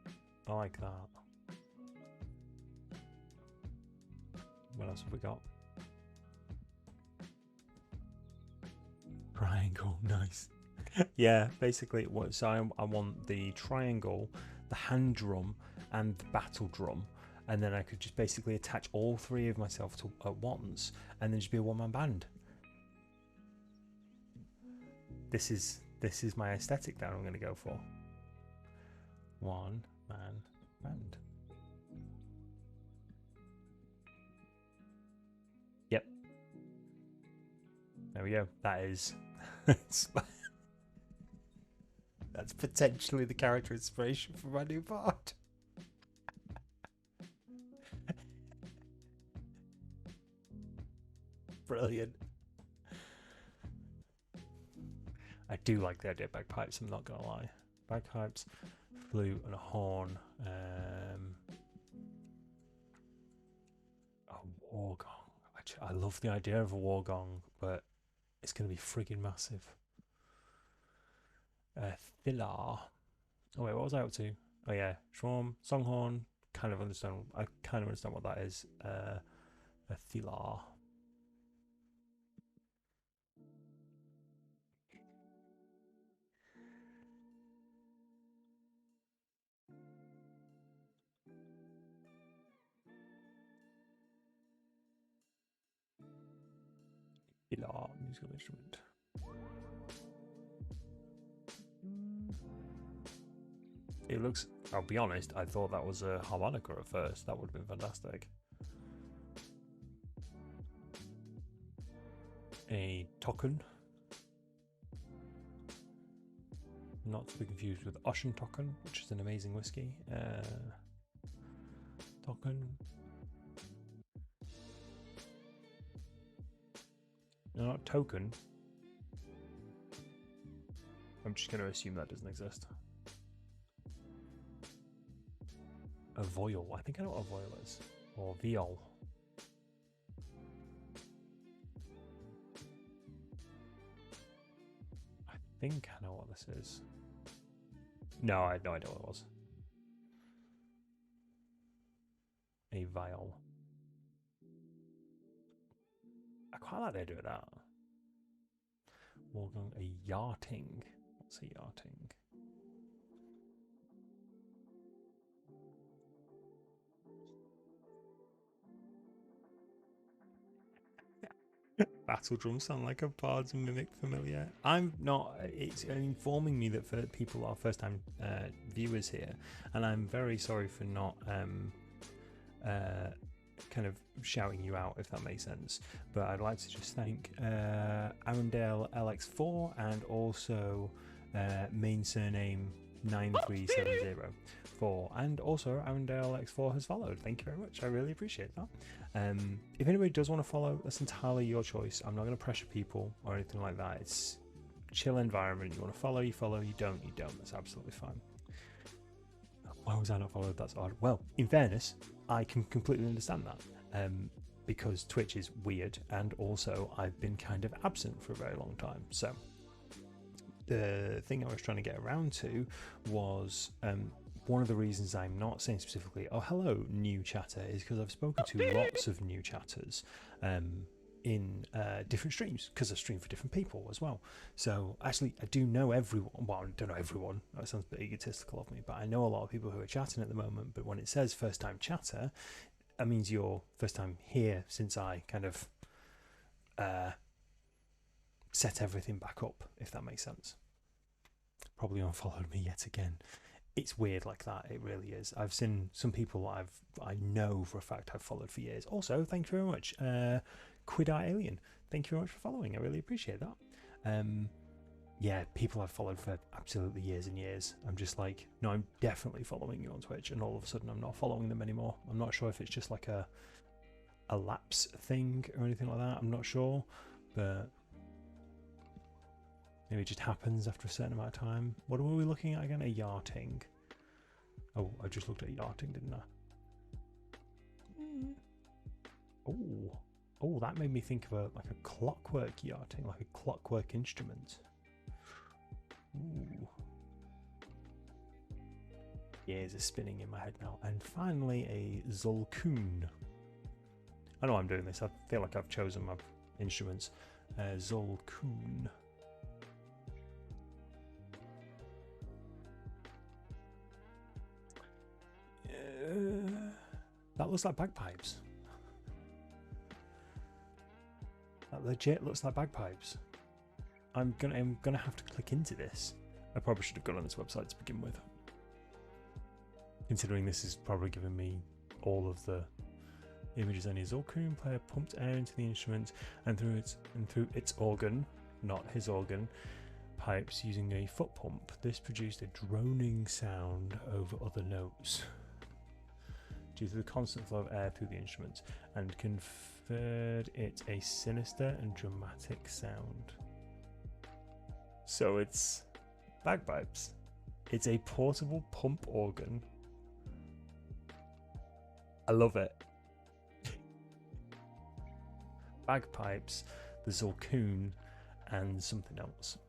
I like that. What else have we got? Triangle, nice. Yeah, basically, so I want the triangle, the hand drum, and the battle drum, and then I could just basically attach all three of myself to at once, and then just be a one-man band. This is my aesthetic that I'm going to go for. One-man band. Yep. There we go. That is. That's potentially the character inspiration for my new bard. Brilliant. I do like the idea of bagpipes, I'm not gonna lie. Bagpipes, flute, and a horn. A war gong. I love the idea of a war gong, but it's gonna be friggin' massive. Thilar. Oh wait, what was I up to? Oh yeah, Shwarm, Songhorn. I kind of understand what that is. A Thilar. Thilar, musical instrument. It looks, I'll be honest, I thought that was a harmonica at first. That would have been fantastic. A token. Not to be confused with Ocean Token, which is an amazing whiskey. Token. No, not token. I'm just going to assume that doesn't exist. A voil. I think I know what a voil is. Or viol. think I know what this is. No, I had no idea what it was. A vial. I quite like the idea of that. Walking a yachting. What's a yachting? Battle drums sound like a bard's mimic familiar. I'm not. It's informing me that for people are first-time viewers here, and I'm very sorry for not kind of shouting you out, if that makes sense. But I'd like to just thank Arundel LX4 and also main surname 9370 and also Arundel LX4 has followed. Thank you very much. I really appreciate that. If anybody does want to follow, that's entirely your choice. I'm not going to pressure people or anything like that. It's chill environment. You want to follow, you follow. You don't, you don't. That's absolutely fine. Why was I not followed? That's odd. Well, in fairness, I can completely understand that because Twitch is weird, and also I've been kind of absent for a very long time. So the thing I was trying to get around to was one of the reasons I'm not saying specifically, oh, hello, new chatter, is because I've spoken to lots of new chatters in different streams, because I stream for different people as well. So actually, I do know everyone. Well, I don't know everyone. That sounds a bit egotistical of me, but I know a lot of people who are chatting at the moment. But when it says first time chatter, that means you're first time here since I kind of set everything back up, if that makes sense. Probably unfollowed me yet again. It's weird like that. It really is. I've seen some people I know for a fact I've followed for years. Also, thank you very much. Quidart Alien, thank you very much for following. I really appreciate that. Yeah, people I've followed for absolutely years and years. I'm just like, no, I'm definitely following you on Twitch, and all of a sudden I'm not following them anymore. I'm not sure if it's just like a lapse thing or anything like that. I'm not sure, but maybe it just happens after a certain amount of time. What were we looking at again? A yachting. Oh, I just looked at yachting, didn't I? Oh, that made me think of like a clockwork yachting, like a clockwork instrument. Ooh. Gears are spinning in my head now. And finally, a Zolkun. I know I'm doing this. I feel like I've chosen my instruments. Zolkun. That looks like bagpipes. That legit looks like bagpipes. I'm gonna have to click into this. I probably should have gone on this website to begin with, considering this is probably giving me all of the images. Any Zolkun player pumped air into the instrument and through its organ, not his organ, pipes using a foot pump. This produced a droning sound over other notes due to the constant flow of air through the instrument, and conferred it a sinister and dramatic sound. So it's bagpipes. It's a portable pump organ. I love it. Bagpipes, the Zolkun, and something else.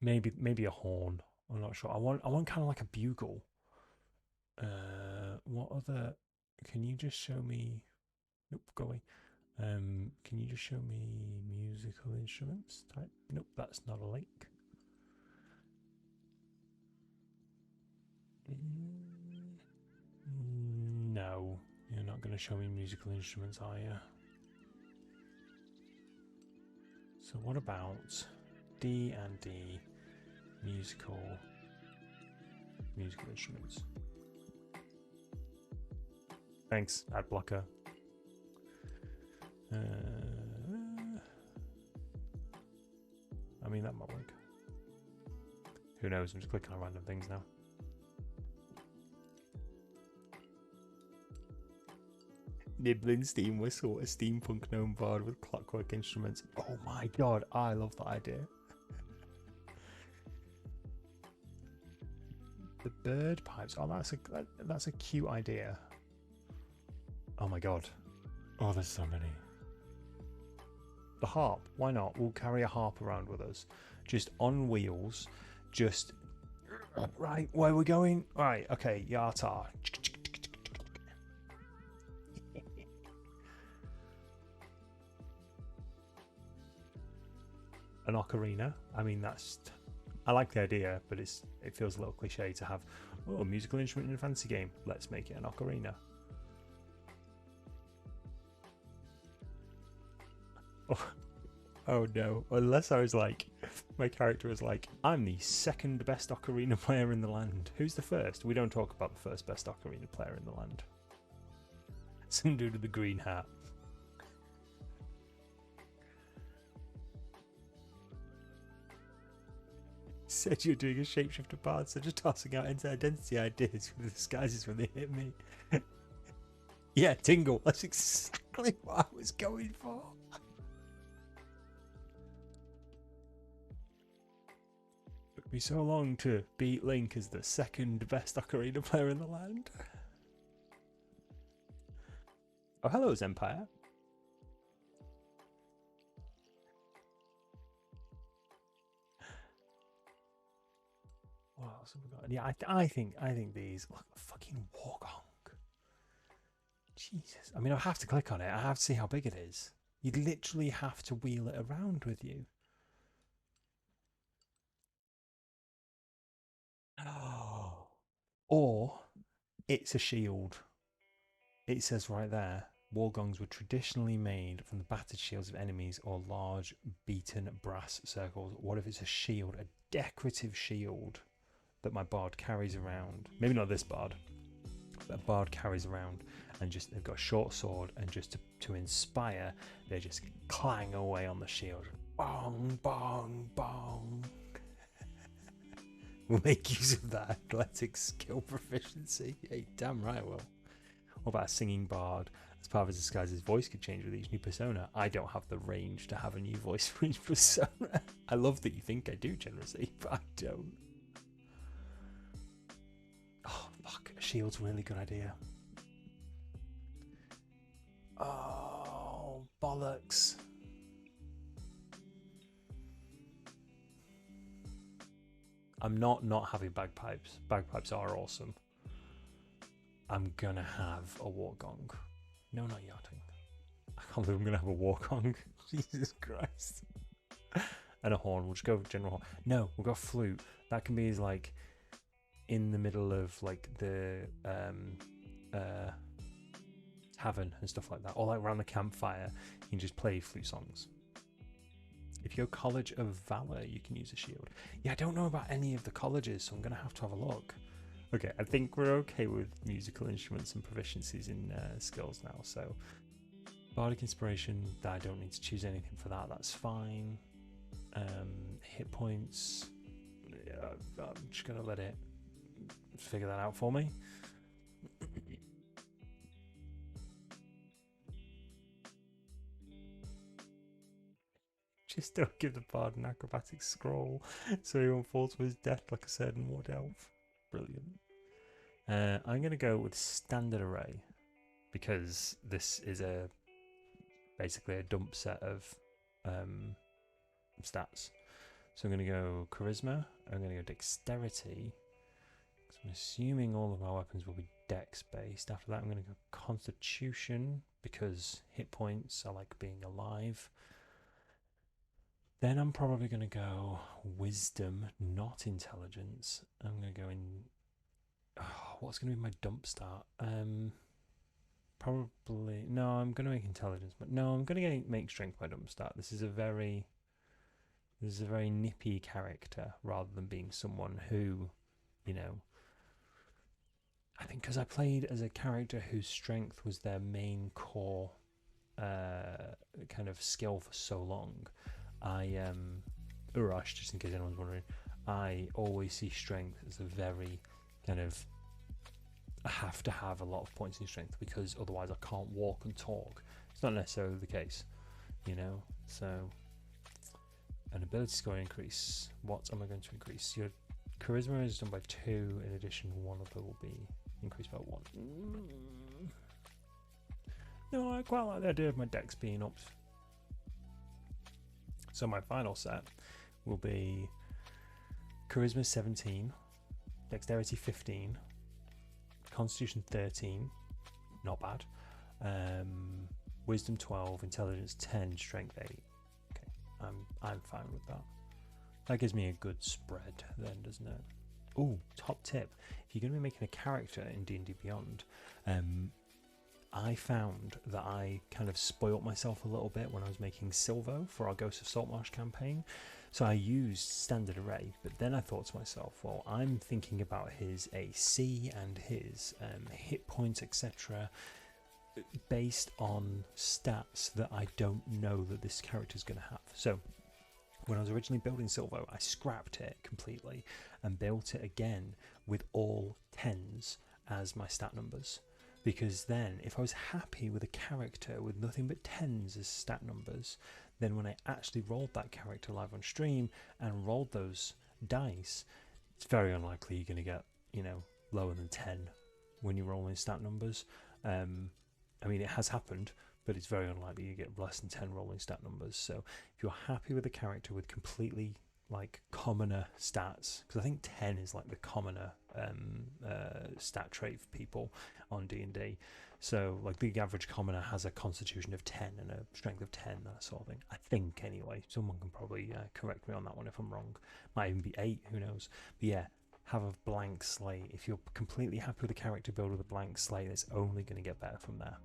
Maybe a horn. I'm not sure. I want kind of like a bugle. What other? Can you just show me? Nope, go away. Can you just show me musical instruments type? Nope, that's not a link. No, you're not going to show me musical instruments, are you? So what about D&D musical instruments? Thanks, ad blocker. I mean, that might work. Who knows? I'm just clicking on random things now. Nibbling steam whistle, a steampunk gnome bard with clockwork instruments. Oh my god, I love that idea. The bird pipes. Oh, that's a cute idea. Oh my god. Oh, there's so many. The harp. Why not? We'll carry a harp around with us. Just on wheels. Just... Right, where we're going? Right, okay, Yartar. An ocarina. I mean, that's... I like the idea, but it feels a little cliche to have, oh, a musical instrument in a fantasy game. Let's make it an ocarina. Oh no, unless I was like, my character was like, I'm the second best ocarina player in the land. Who's the first? We don't talk about the first best ocarina player in the land. Some dude with the green hat. Said you're doing a shapeshifter bard, so just tossing out identity ideas with disguises when they hit me. Yeah, Tingle, that's exactly what I was going for. Took me so long to beat Link as the second best ocarina player in the land. Oh, hello, Empire. What else have we got? Yeah, I think these look, fucking Wargong. Jesus, I mean, I have to click on it. I have to see how big it is. You'd literally have to wheel it around with you. Oh, or it's a shield. It says right there, Wargongs were traditionally made from the battered shields of enemies or large beaten brass circles. What if it's a shield, a decorative shield that my bard carries around? Maybe not this bard, but a bard carries around, and just they've got a short sword, and just to inspire, they just clang away on the shield. Bong, bong, bong. We'll make use of that athletic skill proficiency. Hey, damn right, well. What about a singing bard? As part of his disguise, his voice could change with each new persona. I don't have the range to have a new voice for each persona. I love that you think I do, generously, but I don't. Oh, fuck. A shield's a really good idea. Oh, bollocks. I'm not having bagpipes. Bagpipes are awesome. I'm gonna have a Wargong. No, not yachting. I can't believe I'm gonna have a Wargong. Jesus Christ. And a horn. We'll just go general horn. No, we'll go flute. That can be as like in the middle of like the tavern and stuff like that, or like around the campfire. You can just play flute songs. If you go College of Valor, you can use a shield. Yeah, I don't know about any of the colleges, so I'm gonna have to have a look. Okay, I think we're okay with musical instruments and proficiencies in skills now. So, Bardic Inspiration, I don't need to choose anything for that. That's fine. Hit points, yeah, I'm just gonna let it figure that out for me. Just don't give the bard an acrobatic scroll so he won't fall to his death like a certain Ward Elf. Brilliant. I'm going to go with Standard Array because this is basically a dump set of stats. So I'm going to go Charisma, I'm going to go Dexterity, because I'm assuming all of our weapons will be Dex based. After that I'm going to go Constitution because hit points, I like being alive. Then I'm probably going to go Wisdom, not Intelligence. I'm going to go in... Oh, what's going to be my dump start? Probably... No, I'm going to make Intelligence, but no, I'm going to make Strength my dump start. This is a very nippy character rather than being someone who, you know... I think because I played as a character whose strength was their main core kind of skill for so long... Urash, just in case anyone's wondering, I always see strength as a very kind of, I have to have a lot of points in strength because otherwise I can't walk and talk. It's not necessarily the case, you know. So an ability score increase. What am I going to increase? Your charisma is done by 2. In addition, one of them will be increased by 1. No, I quite like the idea of my dex being upped. So my final set will be Charisma 17, Dexterity 15, Constitution 13, not bad, Wisdom 12, Intelligence 10, Strength 8. Okay, I'm fine with that. That gives me a good spread then, doesn't it? Oh, top tip. If you're going to be making a character in D&D Beyond, I found that I kind of spoilt myself a little bit when I was making Silvo for our Ghost of Saltmarsh campaign. So I used standard array, but then I thought to myself, well, I'm thinking about his AC and his hit points, etc., based on stats that I don't know that this character is going to have. So when I was originally building Silvo, I scrapped it completely and built it again with all 10s as my stat numbers. Because then, if I was happy with a character with nothing but 10s as stat numbers, then when I actually rolled that character live on stream and rolled those dice, it's very unlikely you're going to get, you know, lower than 10 when you roll in stat numbers. I mean, it has happened, but it's very unlikely you get less than 10 rolling stat numbers. So if you're happy with a character with completely like commoner stats, because I think 10 is like the commoner stat trait for people on D&D. So like the average commoner has a constitution of 10 and a strength of 10, that sort of thing. I think anyway. Someone can probably correct me on that one if I'm wrong. Might even be 8, who knows. But yeah, have a blank slate. If you're completely happy with a character build with a blank slate, it's only going to get better from there.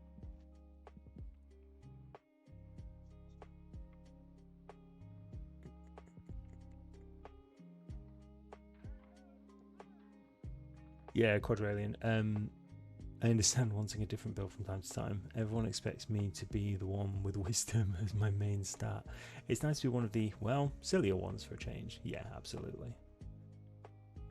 Yeah, Quadralian. I understand wanting a different build from time to time. Everyone expects me to be the one with wisdom as my main stat. It's nice to be one of the, well, sillier ones for a change. Yeah, absolutely.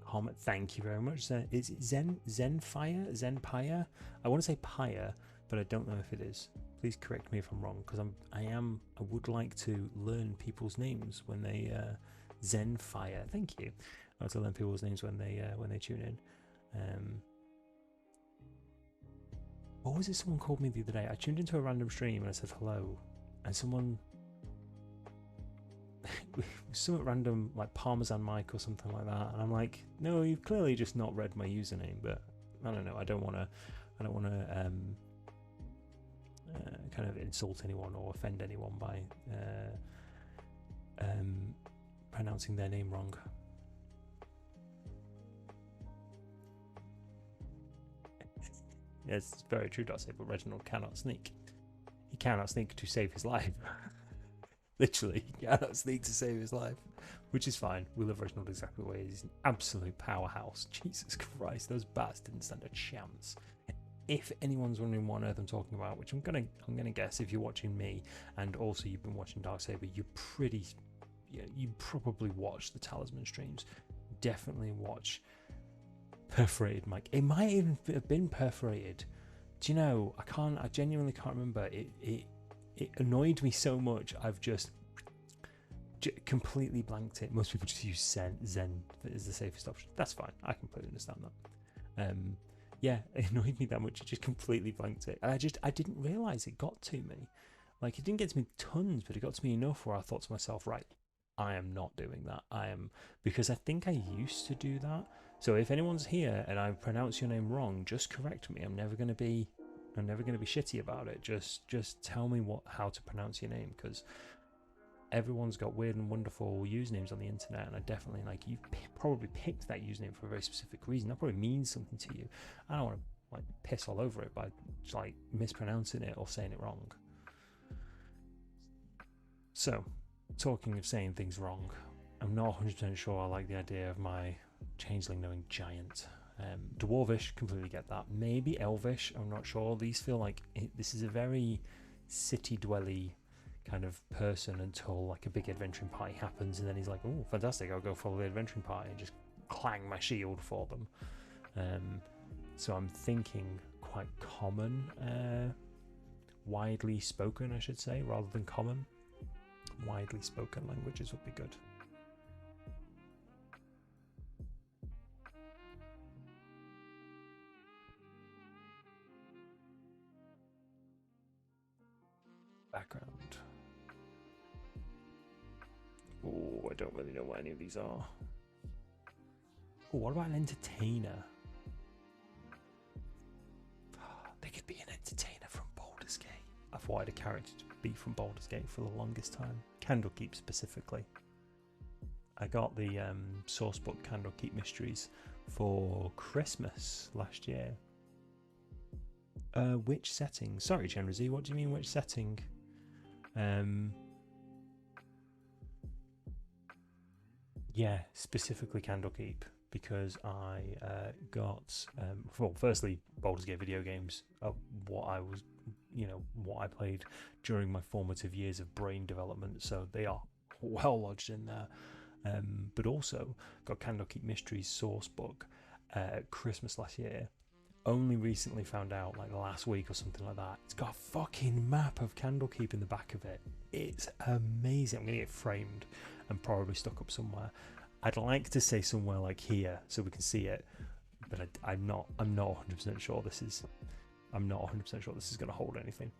Comment, thank you very much. Is it Zenpire? I want to say Pyre, but I don't know if it is. Please correct me if I'm wrong, because I would like to learn people's names when they Zenfire. Thank you. I like to learn people's names when they tune in. What was it someone called me the other day? I tuned into a random stream and I said hello, and someone somewhat random, like Parmesan Mike or something like that, and I'm like, no, you've clearly just not read my username. But I don't know, I don't want to kind of insult anyone or offend anyone by pronouncing their name wrong. Yes, it's very true, Darcy, but Reginald cannot sneak. He cannot sneak to save his life. Literally, he cannot sneak to save his life, which is fine. We love Reginald exactly the way he is. He's an absolute powerhouse. Jesus Christ, those bats didn't stand a chance. If anyone's wondering what on earth I'm talking about, which I'm gonna guess if you're watching me and also you've been watching Darksaber, you probably watch the Talisman streams. Definitely watch Perforated Mike. It might even have been Perforated. Do you know? I genuinely can't remember. It annoyed me so much. I've just completely blanked it. Most people just use Zen is the safest option. That's fine. I completely understand that. Yeah, it annoyed me that much. It just completely blanked it. And I didn't realise it got to me. Like, it didn't get to me tons, but it got to me enough where I thought to myself, right, I am not doing that. Because I think I used to do that. So if anyone's here and I pronounce your name wrong, just correct me. I'm never going to be shitty about it. Just tell me how to pronounce your name, because everyone's got weird and wonderful usernames on the internet, and I definitely, like, you've probably picked that username for a very specific reason. That probably means something to you. I don't want to like piss all over it by just, like, mispronouncing it or saying it wrong. So, talking of saying things wrong, I'm not 100% sure I like the idea of my changeling knowing giant. Dwarvish, completely get that. Maybe Elvish, I'm not sure. These feel like this is a very city dwelly kind of person until like a big adventuring party happens, and then he's like, oh, fantastic, I'll go follow the adventuring party and just clang my shield for them. So I'm thinking quite common, widely spoken, I should say, rather than common. Widely spoken languages would be good. Background. Oh, I don't really know what any of these are. Oh, what about an entertainer? They could be an entertainer from Baldur's Gate. I've wanted a character to be from Baldur's Gate for the longest time. Candlekeep specifically. I got the sourcebook Candlekeep Mysteries for Christmas last year. Which setting? Sorry, Chenrazy, what do you mean which setting? Yeah, specifically Candlekeep, because I got well, firstly, Baldur's Gate video games are what I was, what I played during my formative years of brain development, so they are well lodged in there. But also got Candlekeep Mysteries source book at Christmas last year. Only recently found out, like last week or something like that. It's got a fucking map of Candlekeep in the back of it. It's amazing. I'm gonna get it framed and probably stuck up somewhere. I'd like to say somewhere like here so we can see it, but I'm not 100% sure this is. I'm not 100% sure this is gonna hold anything.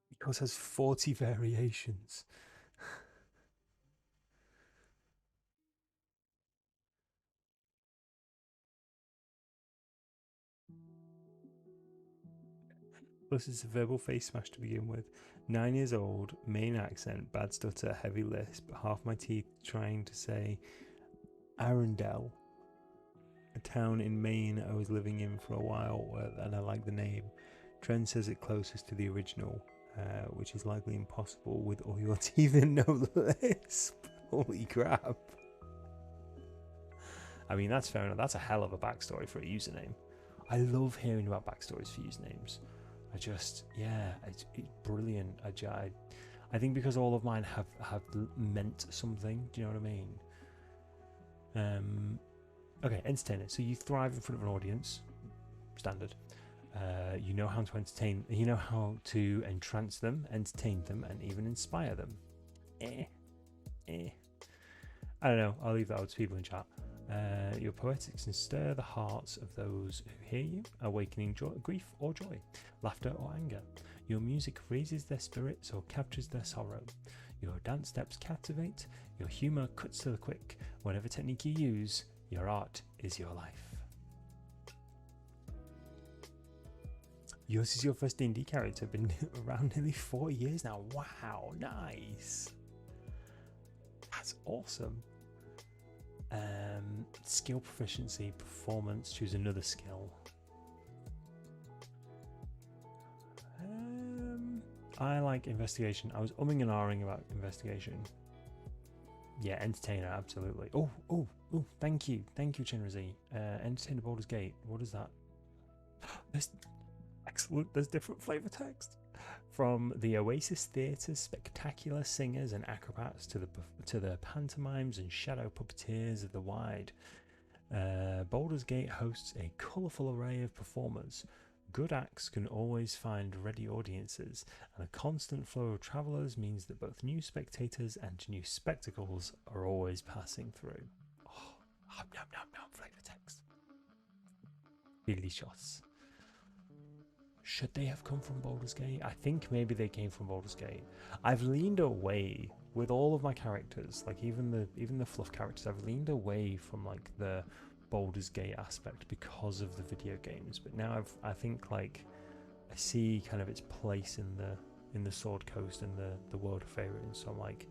Because it has 40 variations. Plus it's a verbal face smash to begin with. 9 years old, Maine accent, bad stutter, heavy lisp, half my teeth trying to say Arundel, a town in Maine I was living in for a while, and I like the name. Trent says it closest to the original, which is likely impossible with all your teeth and no lisp. Holy crap. I mean, that's fair enough. That's a hell of a backstory for a username. I love hearing about backstories for usernames. It's brilliant. I think because all of mine have meant something. Do you know what I mean? Okay, entertainer. So you thrive in front of an audience. Standard. You know how to entertain. You know how to entrance them, entertain them, and even inspire them. I don't know. I'll leave that out to people in chat. Your poetics can stir the hearts of those who hear you, awakening grief or joy, laughter or anger. Your music raises their spirits or captures their sorrow. Your dance steps captivate, your humour cuts to the quick. Whatever technique you use, your art is your life. Yours is your first D&D character, been around nearly 4 years now. Wow, nice. That's awesome. Skill proficiency, performance, choose another skill. I like investigation. I was umming and ahhing about investigation. Yeah, entertainer, absolutely. Oh, thank you, Chinrazy. Entertainer Baldur's Gate. What is that? There's excellent. There's different flavor text. From the Oasis Theatre's spectacular singers and acrobats to the pantomimes and shadow puppeteers of the wide, Baldur's Gate hosts a colourful array of performers. Good acts can always find ready audiences, and a constant flow of travellers means that both new spectators and new spectacles are always passing through. Oh, nom, flavour text. Delicious. Should they have come from Baldur's Gate? I think maybe they came from Baldur's Gate. I've leaned away with all of my characters, like even the fluff characters. I've leaned away from like the Baldur's Gate aspect because of the video games. But now I think like I see kind of its place in the Sword Coast and the world of Faerun. So I'm like,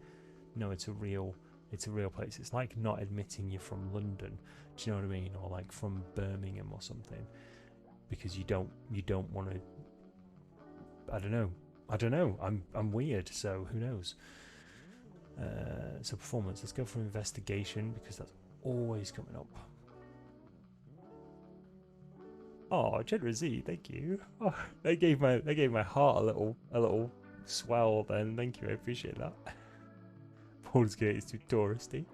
no, it's a real place. It's like not admitting you're from London. Do you know what I mean? Or like from Birmingham or something. Because you don't want to. I don't know. I'm weird, so who knows? So performance. Let's go for investigation because that's always coming up. Oh, Jedra Z, thank you. Oh, they gave my heart a little swell. Then thank you, I appreciate that. Baldur's Gate is too touristy.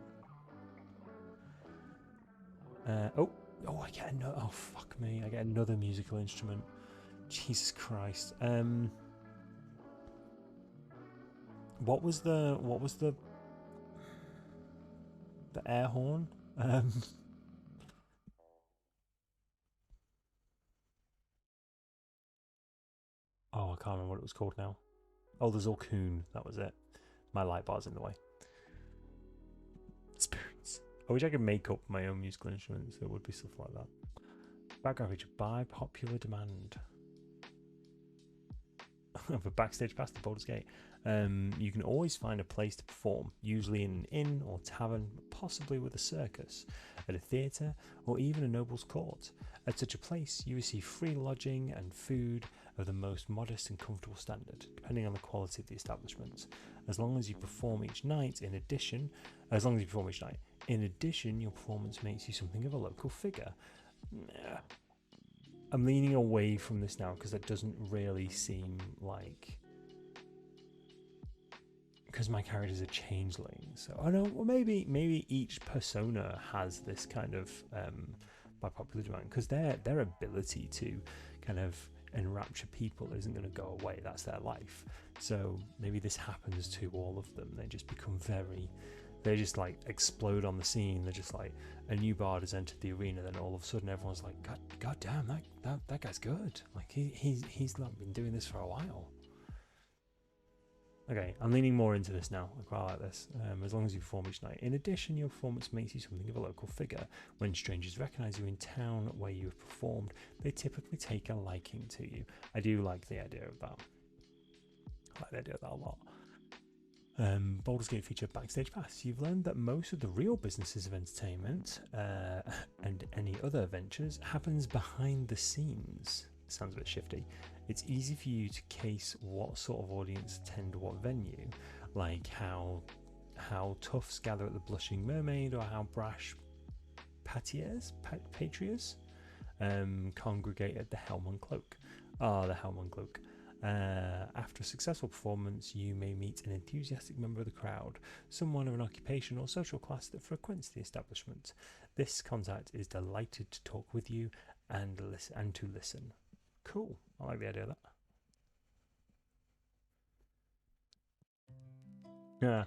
I get another. Oh fuck me! I get another musical instrument. Jesus Christ. What was the air horn? Oh, I can't remember what it was called now. Oh, the Zorkoon. That was it. My light bar's in the way. Spirits. I wish I could make up my own musical instruments. There would be stuff like that. Background feature by popular demand. For backstage pass to Baldur's Gate. You can always find a place to perform, usually in an inn or tavern, possibly with a circus, at a theatre, or even a noble's court. At such a place, you receive free lodging and food of the most modest and comfortable standard, depending on the quality of the establishment. As long as you perform each night, your performance makes you something of a local figure. I'm leaning away from this now because it doesn't really seem like, because my character's a changeling. So I know, well, maybe each persona has this kind of by popular demand, because their ability to kind of enrapture people isn't going to go away. That's their life. So maybe this happens to all of them. They just become they just like explode on the scene. They're just like, a new bard has entered the arena, then all of a sudden everyone's like, God damn, that guy's good. Like he's like been doing this for a while. Okay, I'm leaning more into this now. I quite like this. As long as you perform each night. In addition, your performance makes you something of a local figure. When strangers recognize you in town where you have performed, they typically take a liking to you. I do like the idea of that. I like the idea of that a lot. Baldur's Gate feature backstage pass. You've learned that most of the real businesses of entertainment and any other ventures happens behind the scenes. Sounds a bit shifty. It's easy for you to case what sort of audience attend what venue, like how toughs gather at the Blushing Mermaid, or how brash patriers congregate at the Helm and Cloak. The Helm and Cloak. After a successful performance, you may meet an enthusiastic member of the crowd, someone of an occupation or social class that frequents the establishment. This contact is delighted to talk with you and to listen. Cool. I like the idea of that.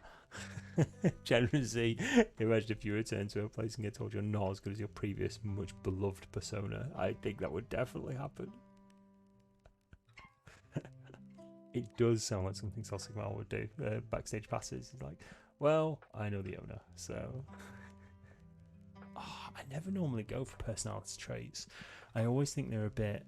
Yeah. Generously, imagine if you return to a place and get told you're not as good as your previous, much beloved persona. I think that would definitely happen. It does sound like something Sigmar would do. Backstage passes. It's like, well, I know the owner, so. I never normally go for personality traits. I always think they're a bit.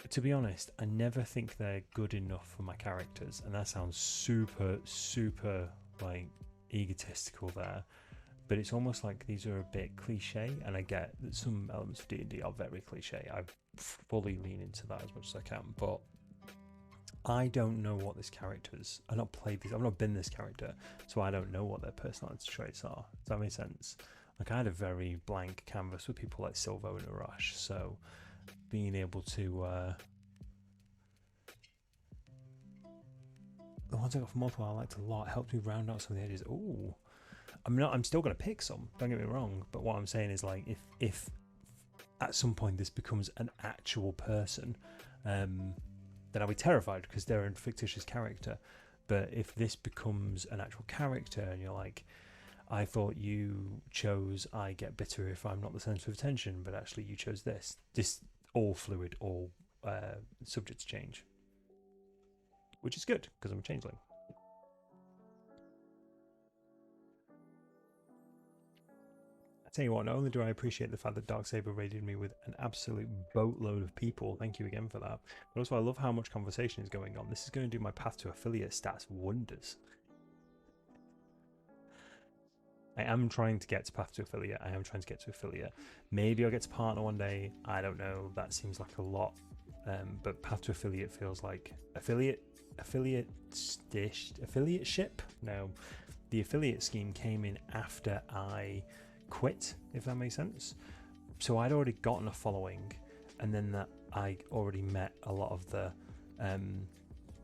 To be honest, I never think they're good enough for my characters, and that sounds super like egotistical there, but it's almost like these are a bit cliche, and I get that some elements of D&D are very cliche. I fully lean into that as much as I can, but I don't know what this character's. I've not played this. I've not been this character, so I don't know what their personality traits are. Does that make sense? Like, I had a very blank canvas with people like Silvo and Arash, so being able to the ones I got from multiple I liked a lot. It helped me round out some of the edges. Ooh, I'm still going to pick some, don't get me wrong, but what I'm saying is, like, if at some point this becomes an actual person, then I'll be terrified because they're a fictitious character. But if this becomes an actual character and you're like, I thought you chose I get bitter if I'm not the centre of attention, but actually you chose this all fluid, all subject to change, which is good because I'm a changeling. I tell you what, not only do I appreciate the fact that Darksaber raided me with an absolute boatload of people, thank you again for that, but also I love how much conversation is going on. This is going to do my path to affiliate stats wonders. I am trying to get to path to affiliate. Maybe I'll get to partner one day. I don't know. That seems like a lot. But path to affiliate feels like affiliateship. No, the affiliate scheme came in after I quit, if that makes sense. So I'd already gotten a following, and then that I already met a lot of the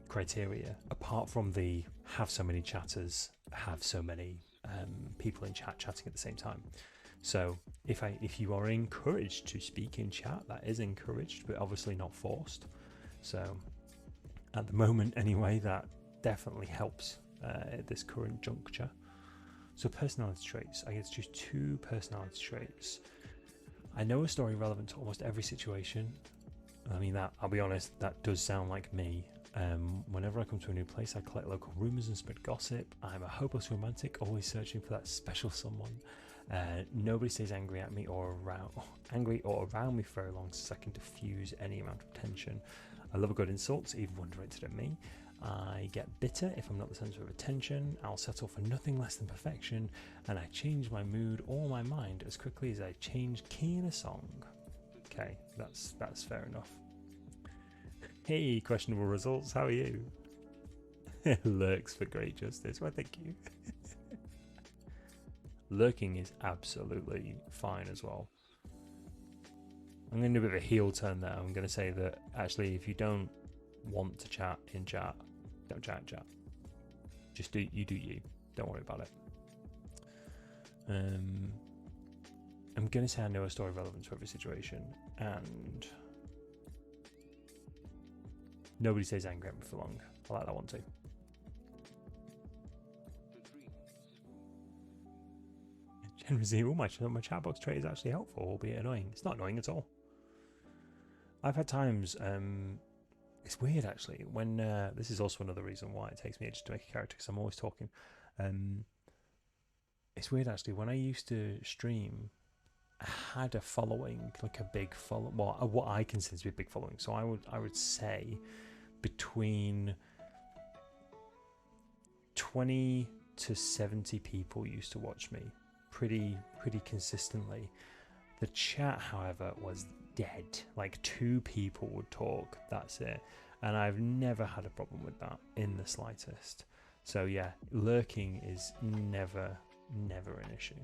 criteria. Apart from the have so many chatters, have so many people in chat chatting at the same time. So if you are encouraged to speak in chat, that is encouraged, but obviously not forced. So at the moment anyway, that definitely helps at this current juncture. So personality traits, I get to choose 2 personality traits. I know a story relevant to almost every situation. I mean, that, I'll be honest, that does sound like me. Whenever I come to a new place, I collect local rumours and spread gossip. I'm a hopeless romantic, always searching for that special someone. Nobody stays angry at me or around me for very long, so I can diffuse any amount of tension. I love a good insult, even one directed at me. I get bitter if I'm not the centre of attention. I'll settle for nothing less than perfection, and I change my mood or my mind as quickly as I change key in a song. Okay, that's fair enough. Hey, questionable results, how are you? Lurks for great justice, well, thank you. Lurking is absolutely fine as well. I'm going to do a bit of a heel turn there. I'm going to say that actually, if you don't want to chat in chat, don't chat in chat. Just do you. Don't worry about it. I'm going to say I know a story relevant to every situation, and nobody stays angry at me for long. I like that one too. Generally, my chatbox trait is actually helpful, albeit annoying. It's not annoying at all. I've had times, it's weird actually, when, this is also another reason why it takes me ages to make a character, because I'm always talking. It's weird actually, when I used to stream, I had a following, like a big follow, well, what I consider to be a big following. So I would say between 20 to 70 people used to watch me pretty consistently. The chat, however, was dead. Like 2 people would talk, that's it. And I've never had a problem with that in the slightest. So yeah, lurking is never an issue.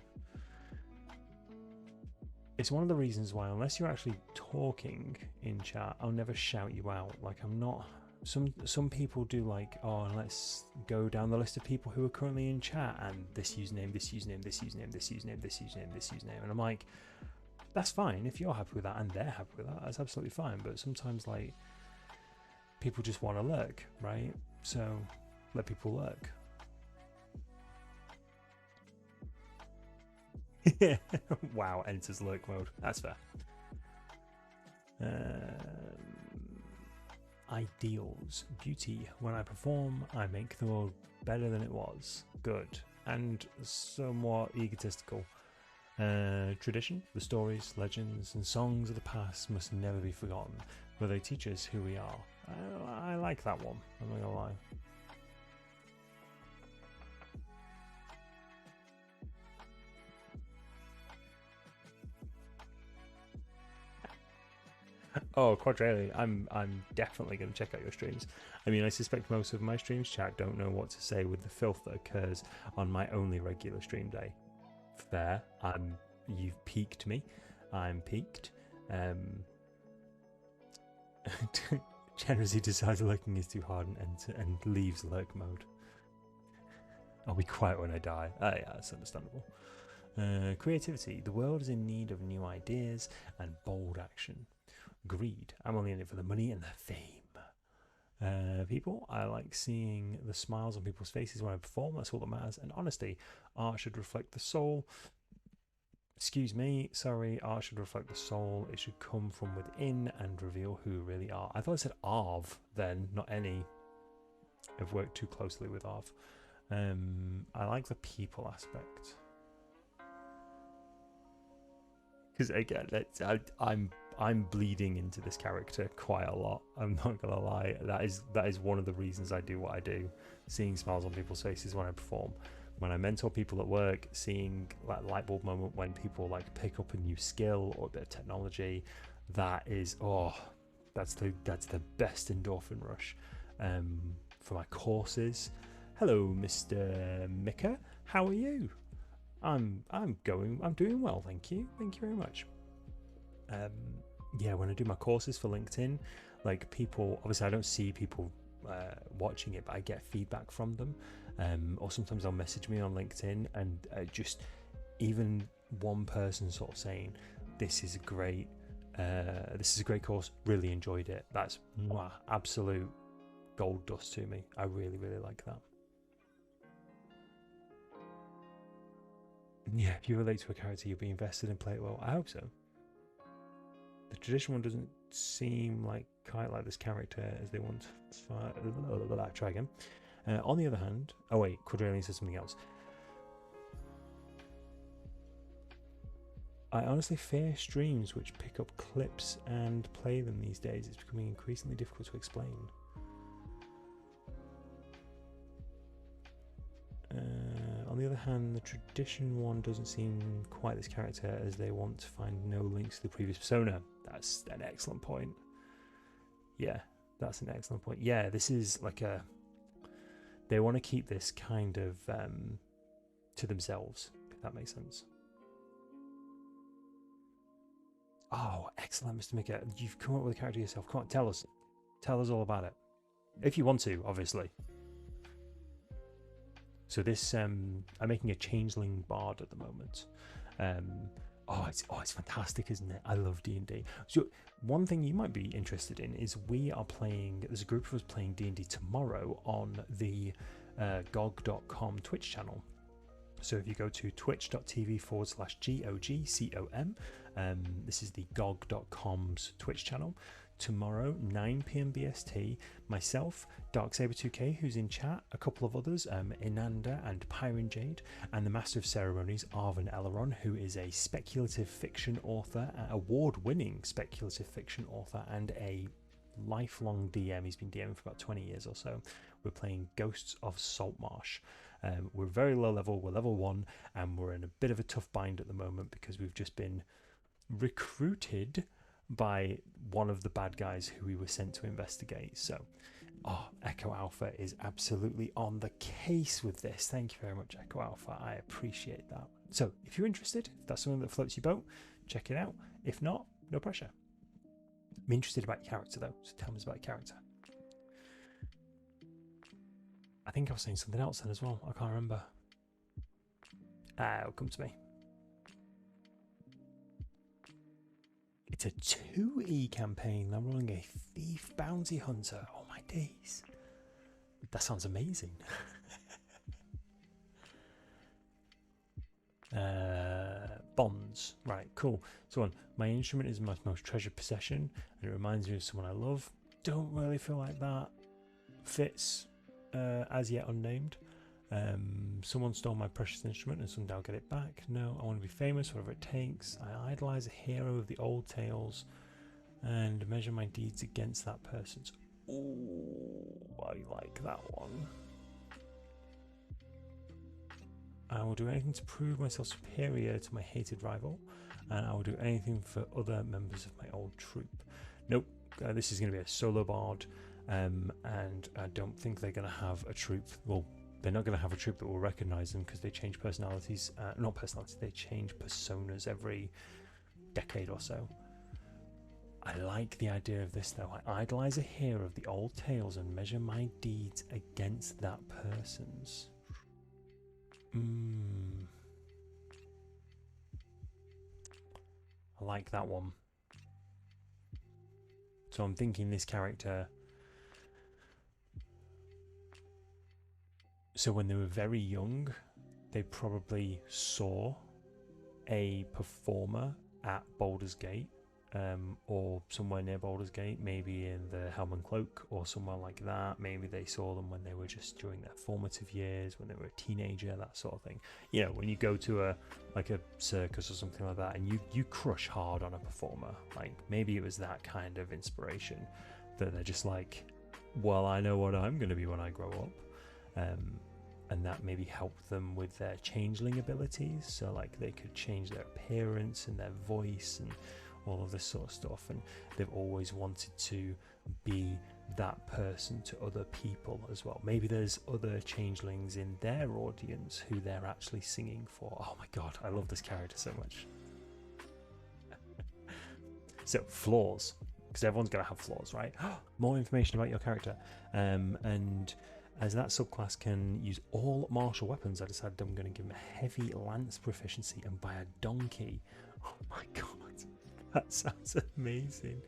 It's one of the reasons why, unless you're actually talking in chat, I'll never shout you out. Like, I'm not, some people do like, oh, let's go down the list of people who are currently in chat, and this username, this username, this username, this username, this username, this username, and I'm like, that's fine if you're happy with that and they're happy with that, that's absolutely fine. But sometimes, like, people just want to lurk, right? So let people lurk. Wow, enters lurk mode. That's fair. Ideals. Beauty. When I perform, I make the world better than it was. Good. And somewhat egotistical. Tradition. The stories, legends, and songs of the past must never be forgotten, for they teach us who we are. I like that one, I'm not gonna lie. Oh, Quadrillion, I'm definitely going to check out your streams. I mean, I suspect most of my streams chat don't know what to say with the filth that occurs on my only regular stream day. Fair. You've piqued me. I'm piqued. Generously decides lurking is too hard and leaves lurk mode. I'll be quiet when I die. Yeah, that's understandable. Creativity. The world is in need of new ideas and bold action. Greed. I'm only in it for the money and the fame. People. I like seeing the smiles on people's faces when I perform. That's all that matters. And honesty. Art should reflect the soul. Excuse me, sorry, art should reflect the soul. It should come from within and reveal who we really are. I thought I said Arv then, not any. I've worked too closely with Arv. I like the people aspect. Because again, I'm bleeding into this character quite a lot. I'm not gonna lie. That is one of the reasons I do what I do. Seeing smiles on people's faces when I perform. When I mentor people at work, seeing that light bulb moment when people like pick up a new skill or a bit of technology, that is, that's the best endorphin rush. For my courses, hello, Mr. Mika, how are you? I'm doing well, thank you very much. Yeah, when I do my courses for LinkedIn, like people, obviously I don't see people watching it, but I get feedback from them. Or sometimes they'll message me on LinkedIn, and just even one person sort of saying, this is a great course, really enjoyed it. That's absolute gold dust to me. I really, really like that. Yeah, if you relate to a character, you'll be invested and play it well. I hope so. The traditional one doesn't seem like quite like this character as they want. Try again. On the other hand, oh wait, Quadrillion says something else. I honestly fear streams which pick up clips and play them these days. It's becoming increasingly difficult to explain. On the other hand, the tradition one doesn't seem quite this character as they want to find no links to the previous persona. That's an excellent point. Yeah, that's an excellent point. Yeah, this is like a... They want to keep this kind of to themselves, if that makes sense. Oh, excellent, Mr. Micker. You've come up with a character yourself. Come on, tell us. Tell us all about it. If you want to, obviously. So this, I'm making a Changeling Bard at the moment. It's fantastic, isn't it? I love D&D. So one thing you might be interested in is we are playing, there's a group of us playing D&D tomorrow on the GOG.com Twitch channel. So if you go to twitch.tv/GOGCOM, this is the GOG.com's Twitch channel. Tomorrow, 9 PM BST, myself, Darksaber2K, who's in chat, a couple of others, Inanda and Pyron Jade, and the Master of Ceremonies, Arvin Eleron, who is a speculative fiction author, award-winning speculative fiction author, and a lifelong DM. He's been DMing for about 20 years or so. We're playing Ghosts of Saltmarsh. We're very low level, we're level 1, and we're in a bit of a tough bind at the moment because we've just been recruited by one of the bad guys who we were sent to investigate. So, Echo Alpha is absolutely on the case with this. Thank you very much, Echo Alpha. I appreciate that. So, if you're interested, if that's something that floats your boat, check it out. If not, no pressure. I'm interested about your character, though, so tell me about your character. I think I was saying something else then as well. I can't remember. It'll come to me. It's a 2E campaign. I'm running a thief bounty hunter. Oh my days. That sounds amazing. Bonds. Right, cool. So my instrument is my most treasured possession and it reminds me of someone I love. Don't really feel like that fits as yet unnamed. Someone stole my precious instrument and someday I'll get it back. No, I want to be famous, whatever it takes. I idolize a hero of the old tales and measure my deeds against that person's. Ooh, I like that one. I will do anything to prove myself superior to my hated rival, and I will do anything for other members of my old troop. Nope, this is going to be a solo bard, and I don't think they're going to have a troop. Well, they're not going to have a troop that will recognize them because they change personalities. Not personalities, they change personas every decade or so. I like the idea of this though. I idolize a hero of the old tales and measure my deeds against that person's. I like that one. So I'm thinking this character. So when they were very young, they probably saw a performer at Baldur's Gate, or somewhere near Baldur's Gate, maybe in the Helm and Cloak or somewhere like that. Maybe they saw them when they were just during their formative years, when they were a teenager, that sort of thing. You know, when you go to a circus or something like that, and you crush hard on a performer, like maybe it was that kind of inspiration that they're just like, well, I know what I'm going to be when I grow up. And that maybe helped them with their changeling abilities, so like they could change their appearance and their voice and all of this sort of stuff, and they've always wanted to be that person to other people as well. Maybe there's other changelings in their audience who they're actually singing for. Oh my god, I love this character so much. So flaws, because everyone's going to have flaws, right? More information about your character, and as that subclass can use all martial weapons, I decided I'm going to give him a heavy lance proficiency and buy a donkey. Oh my god, that sounds amazing.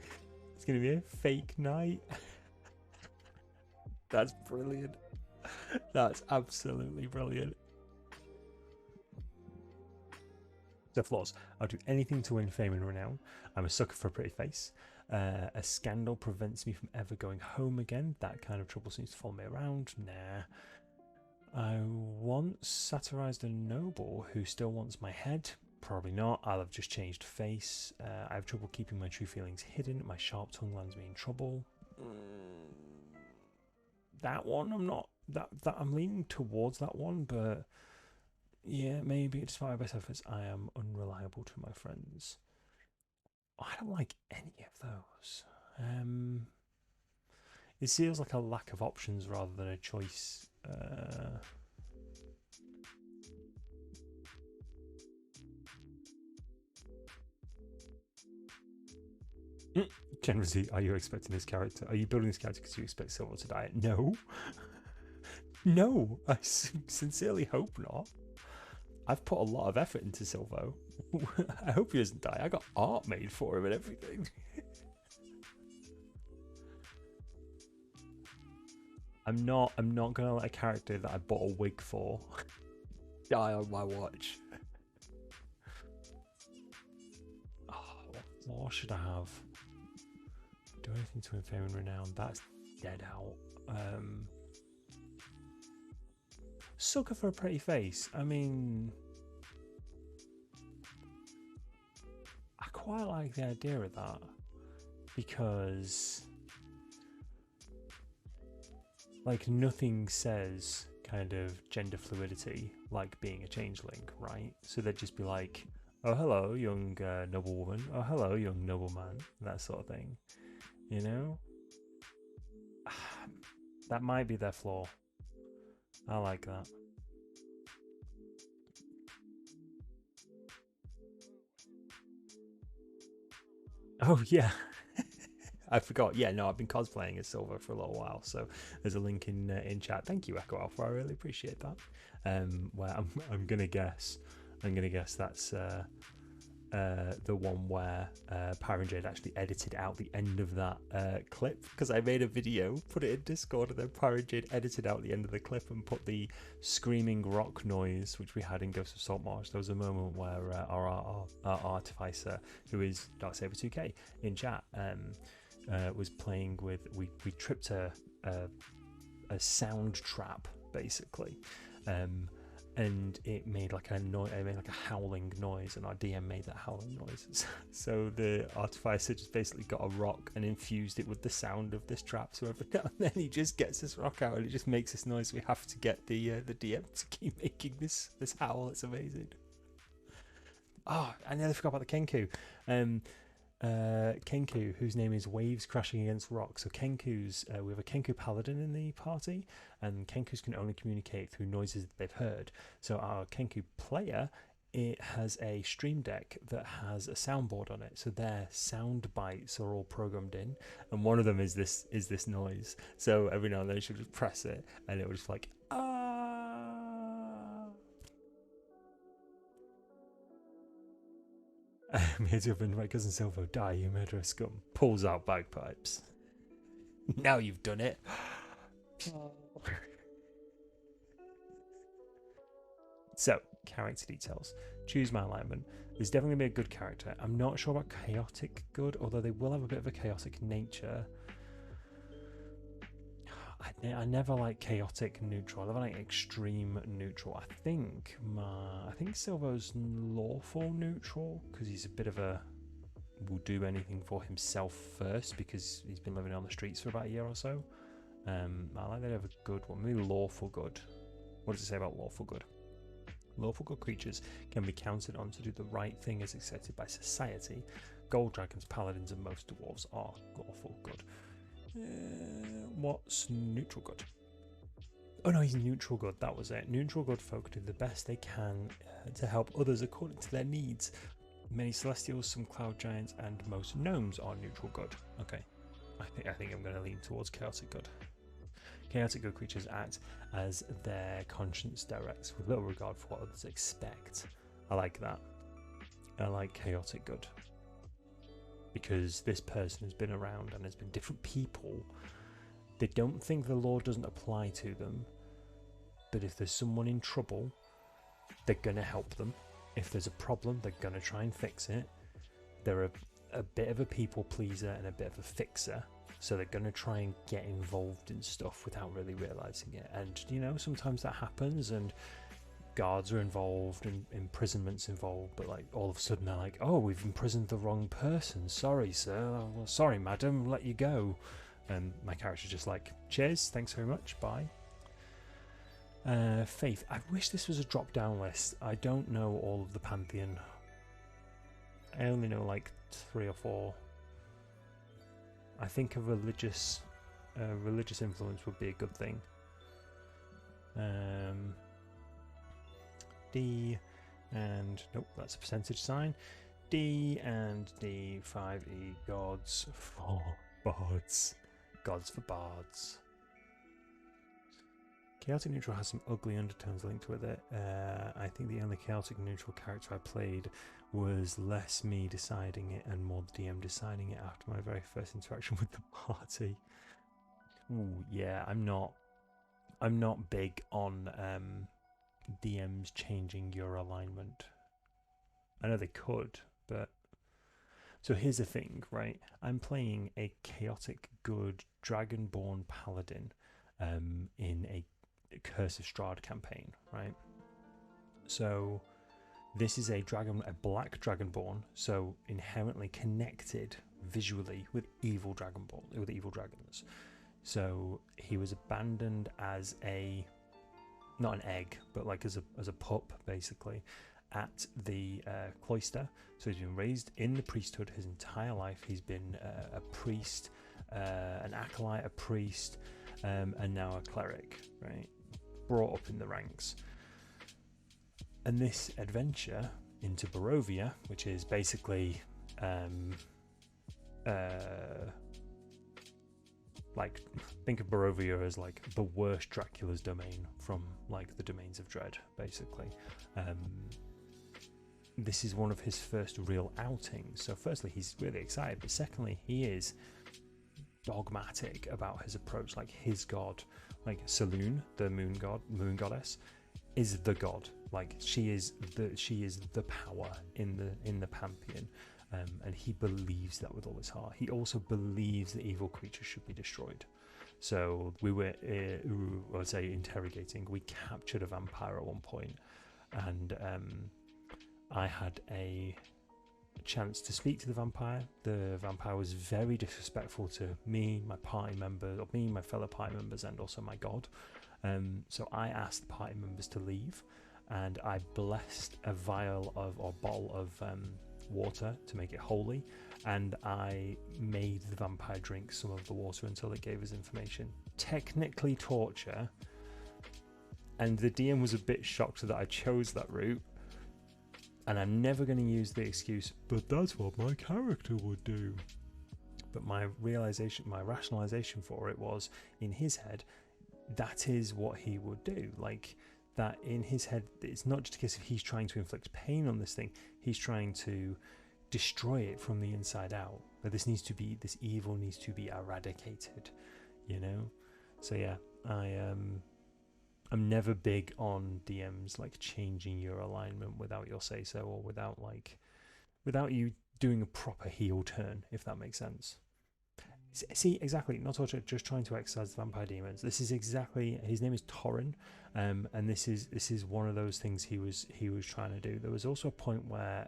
It's going to be a fake knight. That's brilliant. That's absolutely brilliant. The flaws. I'll do anything to win fame and renown. I'm a sucker for a pretty face. A scandal prevents me from ever going home again. That kind of trouble seems to follow me around. Nah. I once satirized a noble who still wants my head. Probably not. I'll have just changed face. I have trouble keeping my true feelings hidden. My sharp tongue lands me in trouble. That one, I'm not. That I'm leaning towards that one, but yeah, maybe despite my best efforts, I am unreliable to my friends. I don't like any of those. It feels like a lack of options rather than a choice. Generally, are you expecting this character? Are you building this character because you expect Silver to die? No. No, I sincerely hope not. I've put a lot of effort into Silvo. I hope he doesn't die. I got art made for him and everything. I'm not gonna let a character that I bought a wig for die on my watch. Oh, what should I have? Do anything to infame and renown. That's dead out. Sucker for a pretty face. I mean, I quite like the idea of that because, like, nothing says kind of gender fluidity like being a changeling, right? So they'd just be like, oh, hello, young noblewoman. Oh, hello, young nobleman. That sort of thing. You know? That might be their flaw. I like that. Oh, yeah. I forgot. Yeah, no, I've been cosplaying as Silver for a little while, so there's a link in chat. Thank you, Echo Alpha. I really appreciate that. Where I'm gonna guess that's the one where Pyron Jade actually edited out the end of that clip, because I made a video, put it in Discord, and then Pyron Jade edited out the end of the clip and put the screaming rock noise, which we had in Ghost of Saltmarsh. There was a moment where our artificer, who is Darksaber2k in chat, was playing with. We tripped a sound trap basically. And it made like a noise. It made like a howling noise, and our DM made that howling noise. So the artificer just basically got a rock and infused it with the sound of this trap. So every now and then he just gets this rock out, and it just makes this noise. We have to get the DM to keep making this howl. It's amazing. Oh, I nearly forgot about the Kenku. Kenku, whose name is Waves Crashing Against Rocks. So Kenku's, we have a Kenku Paladin in the party, and Kenkus can only communicate through noises that they've heard. So our Kenku player, it has a stream deck that has a soundboard on it. So their sound bites are all programmed in, and one of them is this noise. So every now and then she'll just press it, and it will just like Made up and my cousin Silvo, die, you murderous scum. Pulls out bagpipes. Now you've done it. So, character details. Choose my alignment. There's definitely going to be a good character. I'm not sure about chaotic good, although they will have a bit of a chaotic nature. I never like chaotic neutral. I never like extreme neutral. I think Silvo's lawful neutral because he's a bit of a will do anything for himself first because he's been living on the streets for about a year or so. I like that I have a good one. Maybe lawful good. What does it say about lawful good? Lawful good creatures can be counted on to do the right thing as accepted by society. Gold dragons, paladins, and most dwarves are lawful good. What's neutral good? Oh no, he's neutral good. That was it. Neutral good folk do the best they can to help others according to their needs. Many celestials, some cloud giants, and most gnomes are neutral good. Okay, I think I'm going to lean towards chaotic good. Chaotic good creatures act as their conscience directs, with little regard for what others expect. I like that. I like chaotic good. Because this person has been around and there's been different people They don't think the law doesn't apply to them, but if there's someone in trouble, they're going to help them. If there's a problem, they're going to try and fix it. They're a bit of a people pleaser and a bit of a fixer, so they're going to try and get involved in stuff without really realizing it. And you know, sometimes that happens, and guards are involved and imprisonment's involved, but like all of a sudden they're like, oh, we've imprisoned the wrong person, sorry sir, well, sorry madam, let you go. And my character's just like, cheers, thanks very much, bye. Faith. I wish this was a drop down list. I don't know all of the pantheon. I only know like 3 or 4. I think a religious influence would be a good thing. D and nope, that's a percentage sign. D and D, 5E, gods for bards. Gods for bards. Chaotic Neutral has some ugly undertones linked with it. I think the only Chaotic Neutral character I played was less me deciding it and more the DM deciding it after my very first interaction with the party. Ooh, yeah, I'm not big on DMs changing your alignment. I know they could, but so here's the thing, right? I'm playing a chaotic good Dragonborn Paladin in a Curse of Strahd campaign, right? So this is a black dragonborn, so inherently connected visually with evil dragons. So he was abandoned as not an egg, but like as a pup, basically, at the cloister. So he's been raised in the priesthood his entire life. He's been a priest, an acolyte, a priest, and now a cleric, right? Brought up in the ranks. And this adventure into Barovia, which is basically like, think of Barovia as like the worst Dracula's domain from like the Domains of Dread, basically. This is one of his first real outings. So firstly, he's really excited, but secondly, he is dogmatic about his approach. Like his god, like Saloon, the moon goddess, is the god. Like she is the power in the pantheon, and he believes that with all his heart. He also believes that evil creatures should be destroyed. So we were, I would say, interrogating. We captured a vampire at one point, and I had a chance to speak to the vampire. The vampire was very disrespectful to me, my fellow party members, and also my god. So I asked party members to leave, and I blessed a bottle of water to make it holy, and I made the vampire drink some of the water until it gave us information. Technically torture, and the DM was a bit shocked that I chose that route. And I'm never going to use the excuse, but that's what my character would do. But my rationalization for it was, in his head, that is what he would do. Like, that in his head, it's not just a case of he's trying to inflict pain on this thing, he's trying to destroy it from the inside out. But this evil needs to be eradicated, you know? So yeah, I'm never big on DMs like changing your alignment without your say so, or without you doing a proper heel turn, if that makes sense. See, exactly, not torture, just trying to exercise the vampire demons. This is exactly, his name is Torrin, and this is one of those things he was trying to do. There was also a point where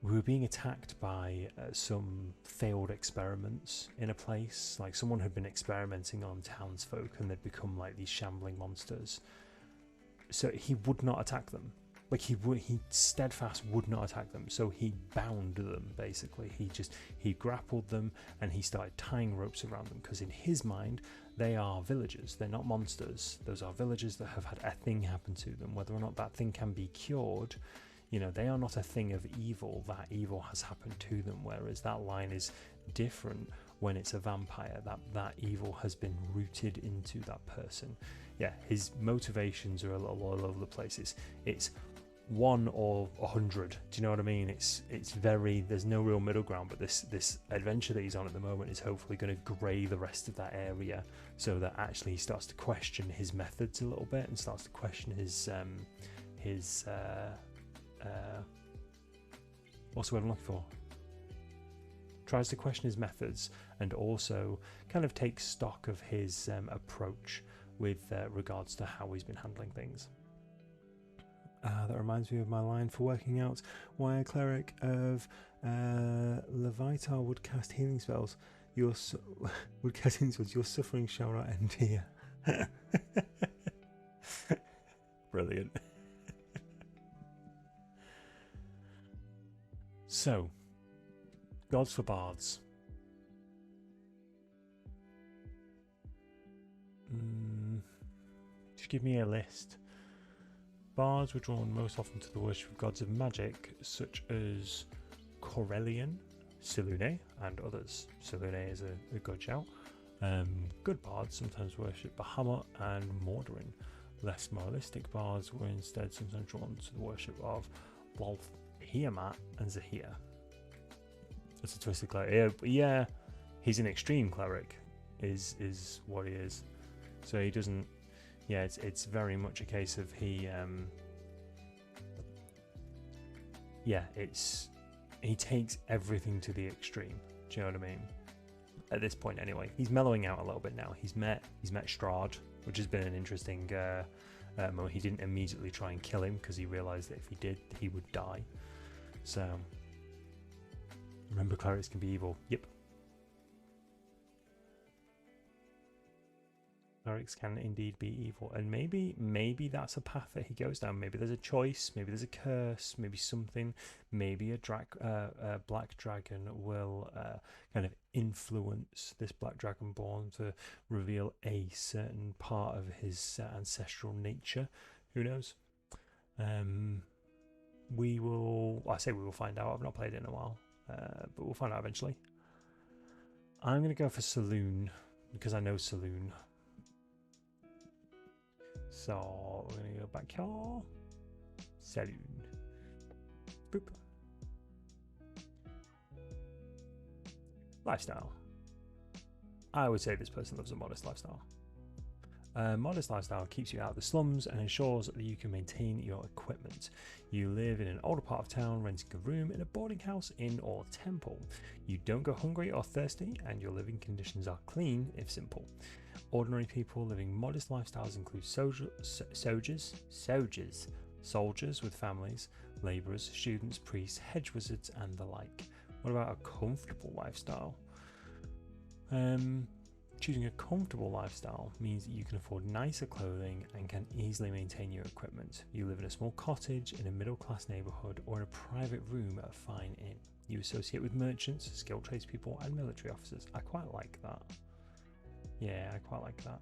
we were being attacked by some failed experiments in a place. Like, someone had been experimenting on townsfolk and they'd become like these shambling monsters. So he would not attack them. Like, he steadfast would not attack them. So he bound them, basically. He grappled them and he started tying ropes around them, because in his mind, they are villagers. They're not monsters. Those are villagers that have had a thing happen to them. Whether or not that thing can be cured, you know, they are not a thing of evil. That evil has happened to them, whereas that line is different when it's a vampire. That evil has been rooted into that person. Yeah, his motivations are a little all over the place. It's 1 or 100. Do you know what I mean? It's very, there's no real middle ground, but this adventure that he's on at the moment is hopefully going to grey the rest of that area, so that actually he starts to question his methods a little bit and starts to question his what's the word I'm looking for? Tries to question his methods, and also kind of takes stock of his approach with regards to how he's been handling things. That reminds me of my line for working out why a cleric of Levitar would cast healing spells. Your suffering shall not end here. Brilliant. So, gods for bards. Just give me a list. Bards were drawn most often to the worship of gods of magic, such as Corellian, Silune, and others. Silune is a good shout. Good bards sometimes worship Bahamut and Mordorin. Less moralistic bards were instead sometimes drawn to the worship of Tiamat and Zahir. That's a twisted cleric. Yeah, he's an extreme cleric, is what he is. So he doesn't. Yeah, it's very much a case of he takes everything to the extreme. Do you know what I mean? At this point, anyway, he's mellowing out a little bit now. He's met Strahd, which has been an interesting moment. He didn't immediately try and kill him because he realised that if he did, he would die. So remember, clerics can be evil. Yep. Clerics can indeed be evil, and maybe that's a path that he goes down. Maybe there's a choice, maybe there's a curse, maybe something, maybe a black dragon will kind of influence this black dragonborn to reveal a certain part of his ancestral nature. Who knows? We will find out. I've not played it in a while, but we'll find out eventually. I'm going to go for Saloon because I know Saloon. So we're going to go back here. Saloon. Boop. Lifestyle. I would say this person lives a modest lifestyle. Modest lifestyle keeps you out of the slums and ensures that you can maintain your equipment. You live in an older part of town, renting a room in a boarding house, inn, or temple. You don't go hungry or thirsty, and your living conditions are clean, if simple. Ordinary people living modest lifestyles include soldiers with families, labourers, students, priests, hedge wizards, and the like. What about a comfortable lifestyle? Choosing a comfortable lifestyle means that you can afford nicer clothing and can easily maintain your equipment. You live in a small cottage, in a middle-class neighbourhood, or in a private room at a fine inn. You associate with merchants, skilled tradespeople, and military officers. I quite like that. Yeah, I quite like that.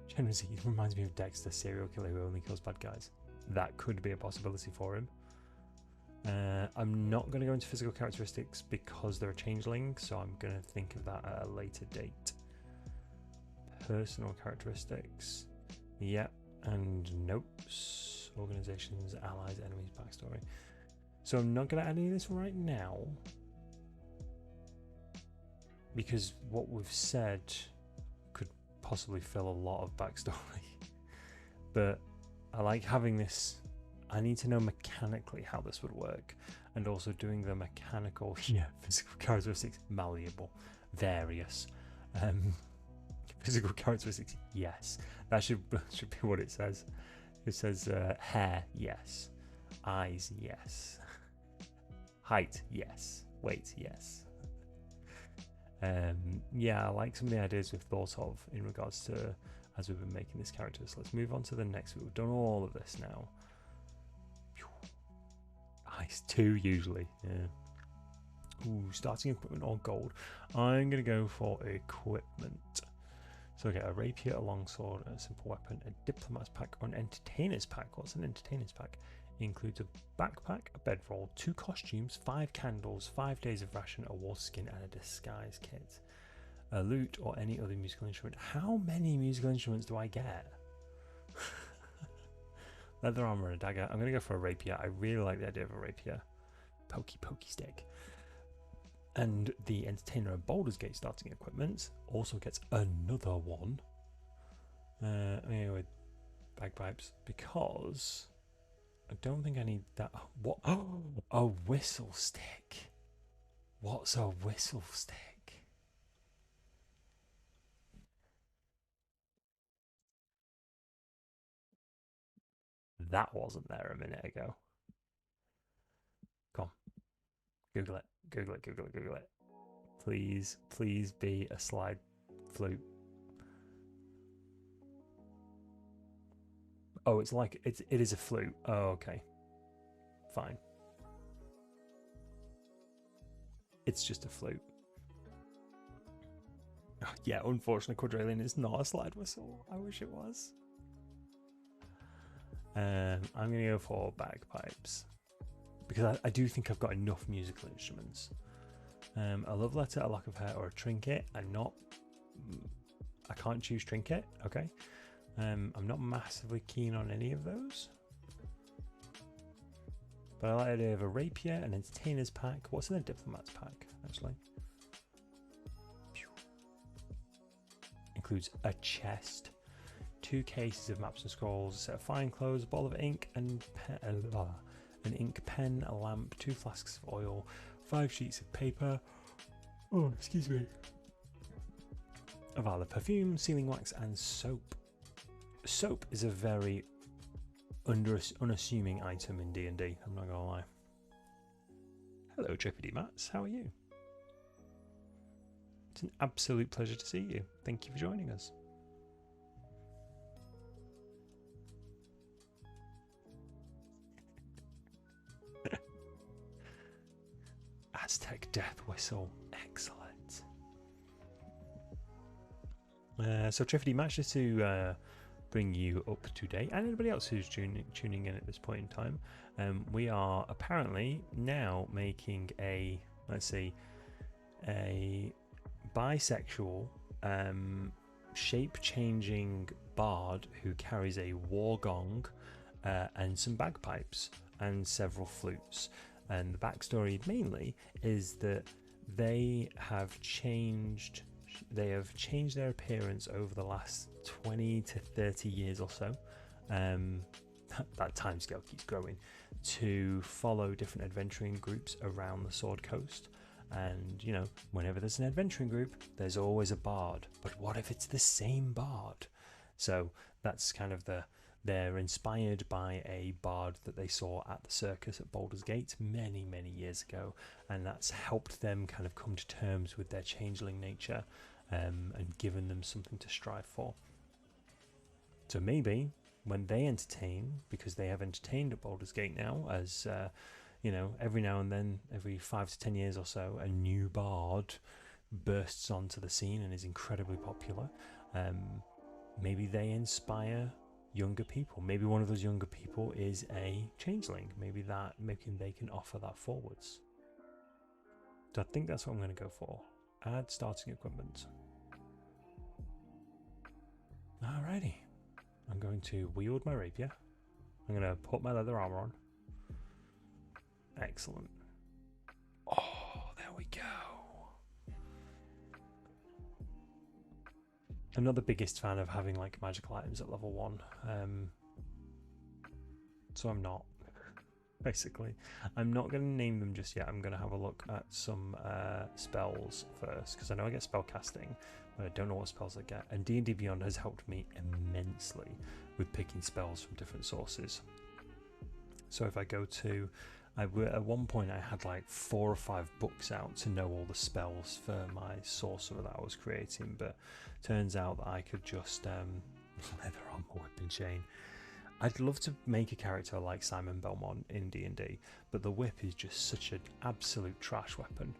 Generally, it reminds me of Dexter, serial killer who only kills bad guys. That could be a possibility for him. I'm not going to go into physical characteristics because they're a changeling, so I'm going to think of that at a later date. Personal characteristics. Yep, and notes. Organizations, allies, enemies, backstory. So I'm not going to add any of this right now, because what we've said could possibly fill a lot of backstory. But I like having this. I need to know mechanically how this would work, and also doing the mechanical, physical characteristics, malleable, various. Physical characteristics, yes. That should be what it says. It says hair, yes. Eyes, yes. Height, yes. Weight, yes. Yeah, I like some of the ideas we've thought of in regards to as we've been making this character. So let's move on to the next. We've done all of this now. Nice, 2 usually. Yeah. Ooh, starting equipment or gold. I'm going to go for equipment. So I get a rapier, a longsword, a simple weapon, a diplomat's pack, or an entertainer's pack. What's an entertainer's pack? It includes a backpack, a bedroll, 2 costumes, 5 candles, 5 days of ration, a wolf skin, and a disguise kit. A lute or any other musical instrument. How many musical instruments do I get? Leather armor and a dagger. I'm going to go for a rapier. I really like the idea of a rapier. Pokey stick. And the Entertainer of Baldur's Gate starting equipment also gets another one. With bagpipes, because I don't think I need that. What? Oh, a whistle stick. What's a whistle stick? That wasn't there a minute ago. Come on. Google it. Google it. Google it. Google it. Please be a slide flute. Oh, it's like it is a flute. Oh, okay. Fine. It's just a flute. Oh, yeah, unfortunately, Quadrillion is not a slide whistle. I wish it was. I'm going to go for bagpipes because I do think I've got enough musical instruments. A love letter, a lock of hair, or a trinket. I can't choose trinket. Okay. I'm not massively keen on any of those. But I like the idea of a rapier, an entertainer's pack. What's in a diplomat's pack, actually? Includes a chest, 2 cases of maps and scrolls, a set of fine clothes, a bottle of ink, and an ink pen, a lamp, 2 flasks of oil, 5 sheets of paper. Oh, excuse me. A vial of perfume, sealing wax, and soap. Soap is a very unassuming item in D&D, I'm not gonna lie. Hello, Trippity Mats, how are you? It's an absolute pleasure to see you. Thank you for joining us. Aztec death whistle, excellent. So Triffity matches to bring you up to date, and anybody else who's tuning in at this point in time. We are apparently now making a, let's see, a bisexual shape-changing bard who carries a war gong and some bagpipes and several flutes. And the backstory mainly is that they have changed their appearance over the last 20 to 30 years or so. That timescale keeps growing, to follow different adventuring groups around the Sword Coast. And, you know, whenever there's an adventuring group, there's always a bard. But what if it's the same bard? So that's kind of they're inspired by a bard that they saw at the circus at Baldur's Gate many, many years ago. And that's helped them kind of come to terms with their changeling nature and given them something to strive for. So maybe when they entertain, because they have entertained at Baldur's Gate now, as you know, every now and then, every 5 to 10 years or so, a new bard bursts onto the scene and is incredibly popular. Maybe they inspire younger people. Maybe one of those younger people is a changeling. Maybe they can offer that forwards. So I think that's what I'm going to go for. Add starting equipment. Alrighty. I'm going to wield my rapier. I'm going to put my leather armor on. Excellent. Oh, there we go. I'm not the biggest fan of having like magical items at level 1. So I'm not. Basically, I'm not going to name them just yet. I'm going to have a look at some spells first, because I know I get spellcasting, but I don't know what spells I get. And D&D Beyond has helped me immensely with picking spells from different sources. So if I go to, at one point I had like 4 or 5 books out to know all the spells for my sorcerer that I was creating, but turns out that I could just leather armor, whip and chain. I'd love to make a character like Simon Belmont in D&D, but the whip is just such an absolute trash weapon.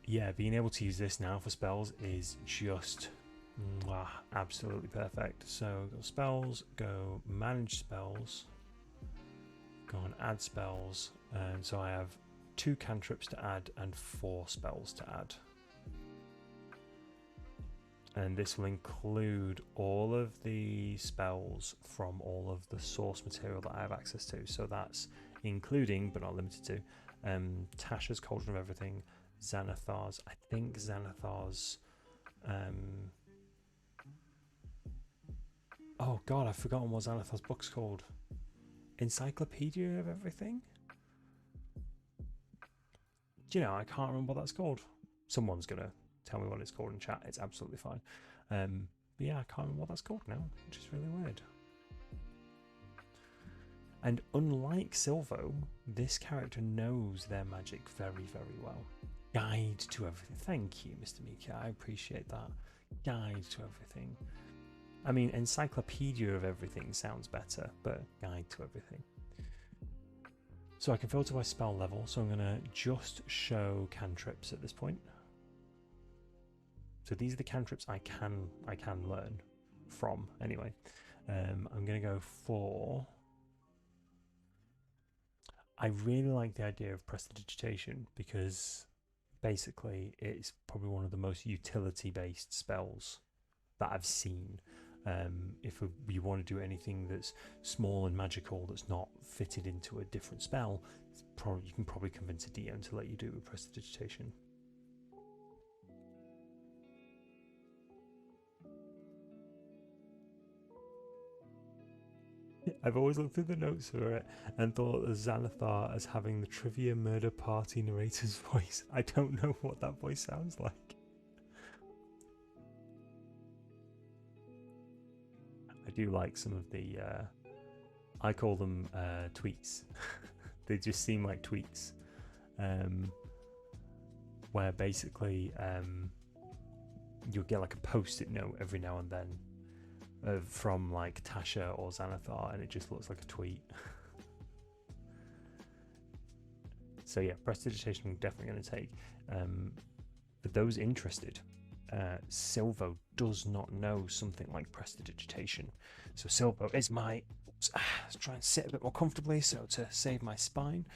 Yeah, being able to use this now for spells is just absolutely perfect. So go spells, go manage spells, go on add spells, and so I have 2 cantrips to add and 4 spells to add. and this will include all of the spells from all of the source material that I have access to. So that's including, but not limited to, Tasha's Cauldron of Everything, Xanathar's, I think Xanathar's, oh god, I've forgotten what Xanathar's book's called. Encyclopedia of Everything? Do you know, I can't remember what that's called. Someone's gonna tell me what it's called in chat. It's absolutely fine. But yeah, I can't remember what that's called now, which is really weird. And unlike Silvo, this character knows their magic very, very well. Guide to everything. Thank you, Mr. Mika. I appreciate that. Guide to everything. I mean, encyclopedia of everything sounds better, but guide to everything. So I can filter by spell level, so I'm going to just show cantrips at this point. So these are the cantrips I can learn from, anyway. I'm going to go for... I really like the idea of prestidigitation because basically it's probably one of the most utility-based spells that I've seen. If you want to do anything that's small and magical that's not fitted into a different spell, you can probably convince a DM to let you do with prestidigitation. I've always looked through the notes for it and thought of Xanathar as having the Trivia Murder Party narrator's voice. I don't know what that voice sounds like. I do like some of the, I call them tweets. They just seem like tweets. Where basically you'll get like a post-it note every now and then from like Tasha or Xanathar, and it just looks like a tweet. So yeah, prestidigitation I'm definitely going to take. For those interested, Silvo does not know something like prestidigitation. So Silvo is my... let's try and sit a bit more comfortably so to save my spine.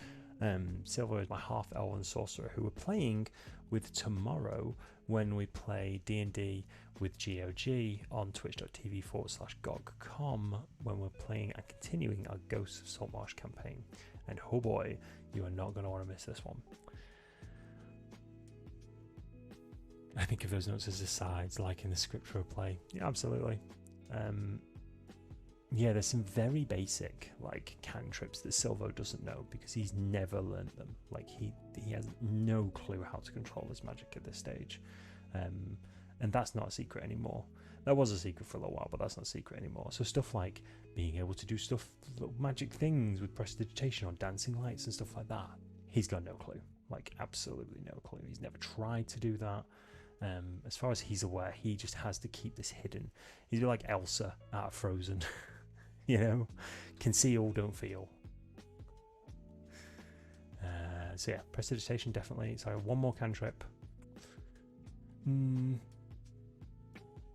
Silvo is my half-elven sorcerer who we're playing with tomorrow when we play D&D with GOG on twitch.tv/GOG.com when we're playing and continuing our Ghosts of Saltmarsh campaign. And oh boy, you are not going to want to miss this one. I think of those notes as asides, like in the scripture play. Yeah, absolutely. Yeah, there's some very basic like cantrips that Silvo doesn't know because he's never learned them. Like he has no clue how to control his magic at this stage, and that's not a secret anymore. That was a secret for a little while, but that's not a secret anymore. So stuff like being able to do stuff, little magic things with prestidigitation or dancing lights and stuff like that, he's got no clue. Like absolutely no clue. He's never tried to do that. As far as he's aware, he just has to keep this hidden. He's like Elsa out of Frozen. You know, conceal, don't feel. So yeah, prestidigitation definitely. So one more cantrip.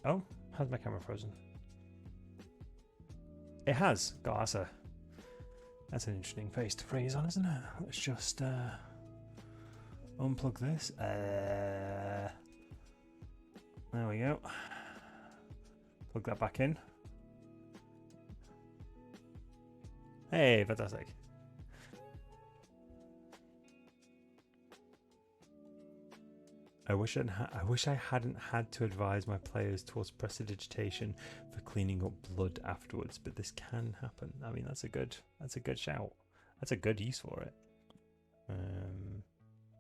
Oh, how's my camera frozen? It has. God, that's an interesting face to freeze on, isn't it? Let's just unplug this. There we go. Plug that back in. Hey, fantastic. I wish I hadn't had to advise my players towards prestidigitation for cleaning up blood afterwards, but this can happen. I mean, that's a good shout. That's a good use for it.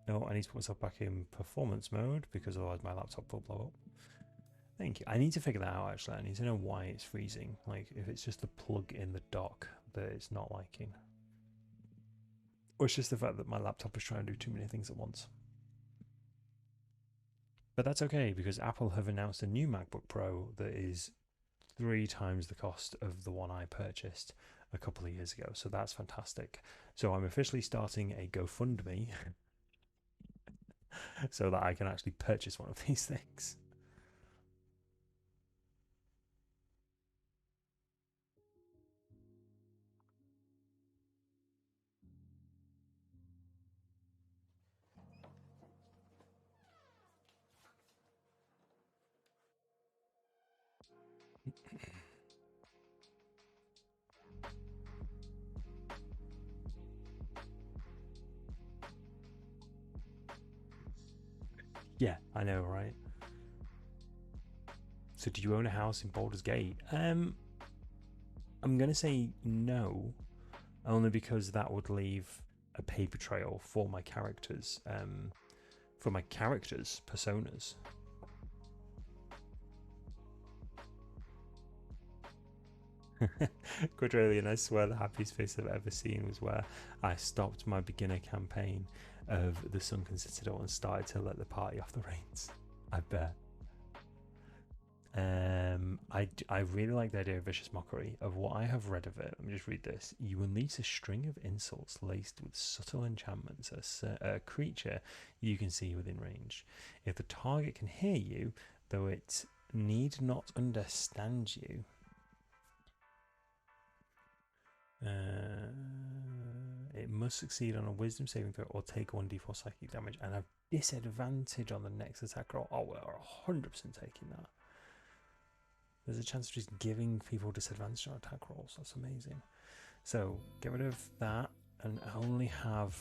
No, I need to put myself back in performance mode because otherwise my laptop will blow up. Thank you. I need to figure that out actually. I need to know why it's freezing. Like if it's just the plug in the dock that it's not liking. Or it's just the fact that my laptop is trying to do too many things at once. But that's okay because Apple have announced a new MacBook Pro that is 3 times the cost of the one I purchased a couple of years ago. So that's fantastic. So I'm officially starting a GoFundMe so that I can actually purchase one of these things. Yeah, I know, right? So do you own a house in Baldur's Gate? I'm gonna say no, only because that would leave a paper trail for my characters, personas. Quadrillion, I swear the happiest face I've ever seen was where I stopped my beginner campaign of the Sunken Citadel and started to let the party off the reins. I bet. I really like the idea of vicious mockery. Of what I have read of it, let me just read this. You unleash a string of insults laced with subtle enchantments at a creature you can see within range. If the target can hear you, though it need not understand you, it must succeed on a wisdom saving throw or take 1d4 psychic damage and have disadvantage on the next attack roll. Oh, we're 100% taking that. There's a chance of just giving people disadvantage on attack rolls. That's amazing. So get rid of that and only have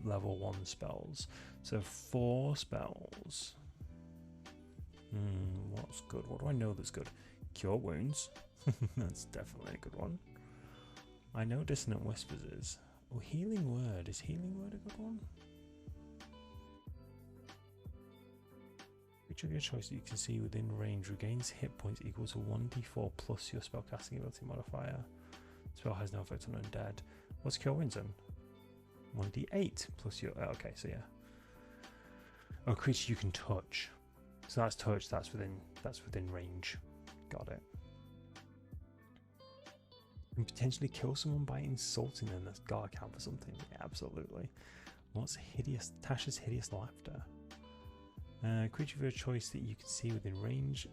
level 1 spells. So 4 spells. What's good? What do I know that's good? Cure Wounds. That's definitely a good one. I know Dissonant Whispers is. Oh, Healing Word. Is Healing Word a good one? Creature of your choice that you can see within range regains hit points equal to 1d4 plus your spellcasting ability modifier. Spell has no effect on undead. What's Cure Wounds then? 1d8 plus your... okay, so yeah. Oh, creature you can touch. So that's touch, that's within range. Got it. And potentially kill someone by insulting them. That's gotta count for something. Yeah, absolutely. What's hideous? Tasha's Hideous Laughter. Creature of your choice that you can see within range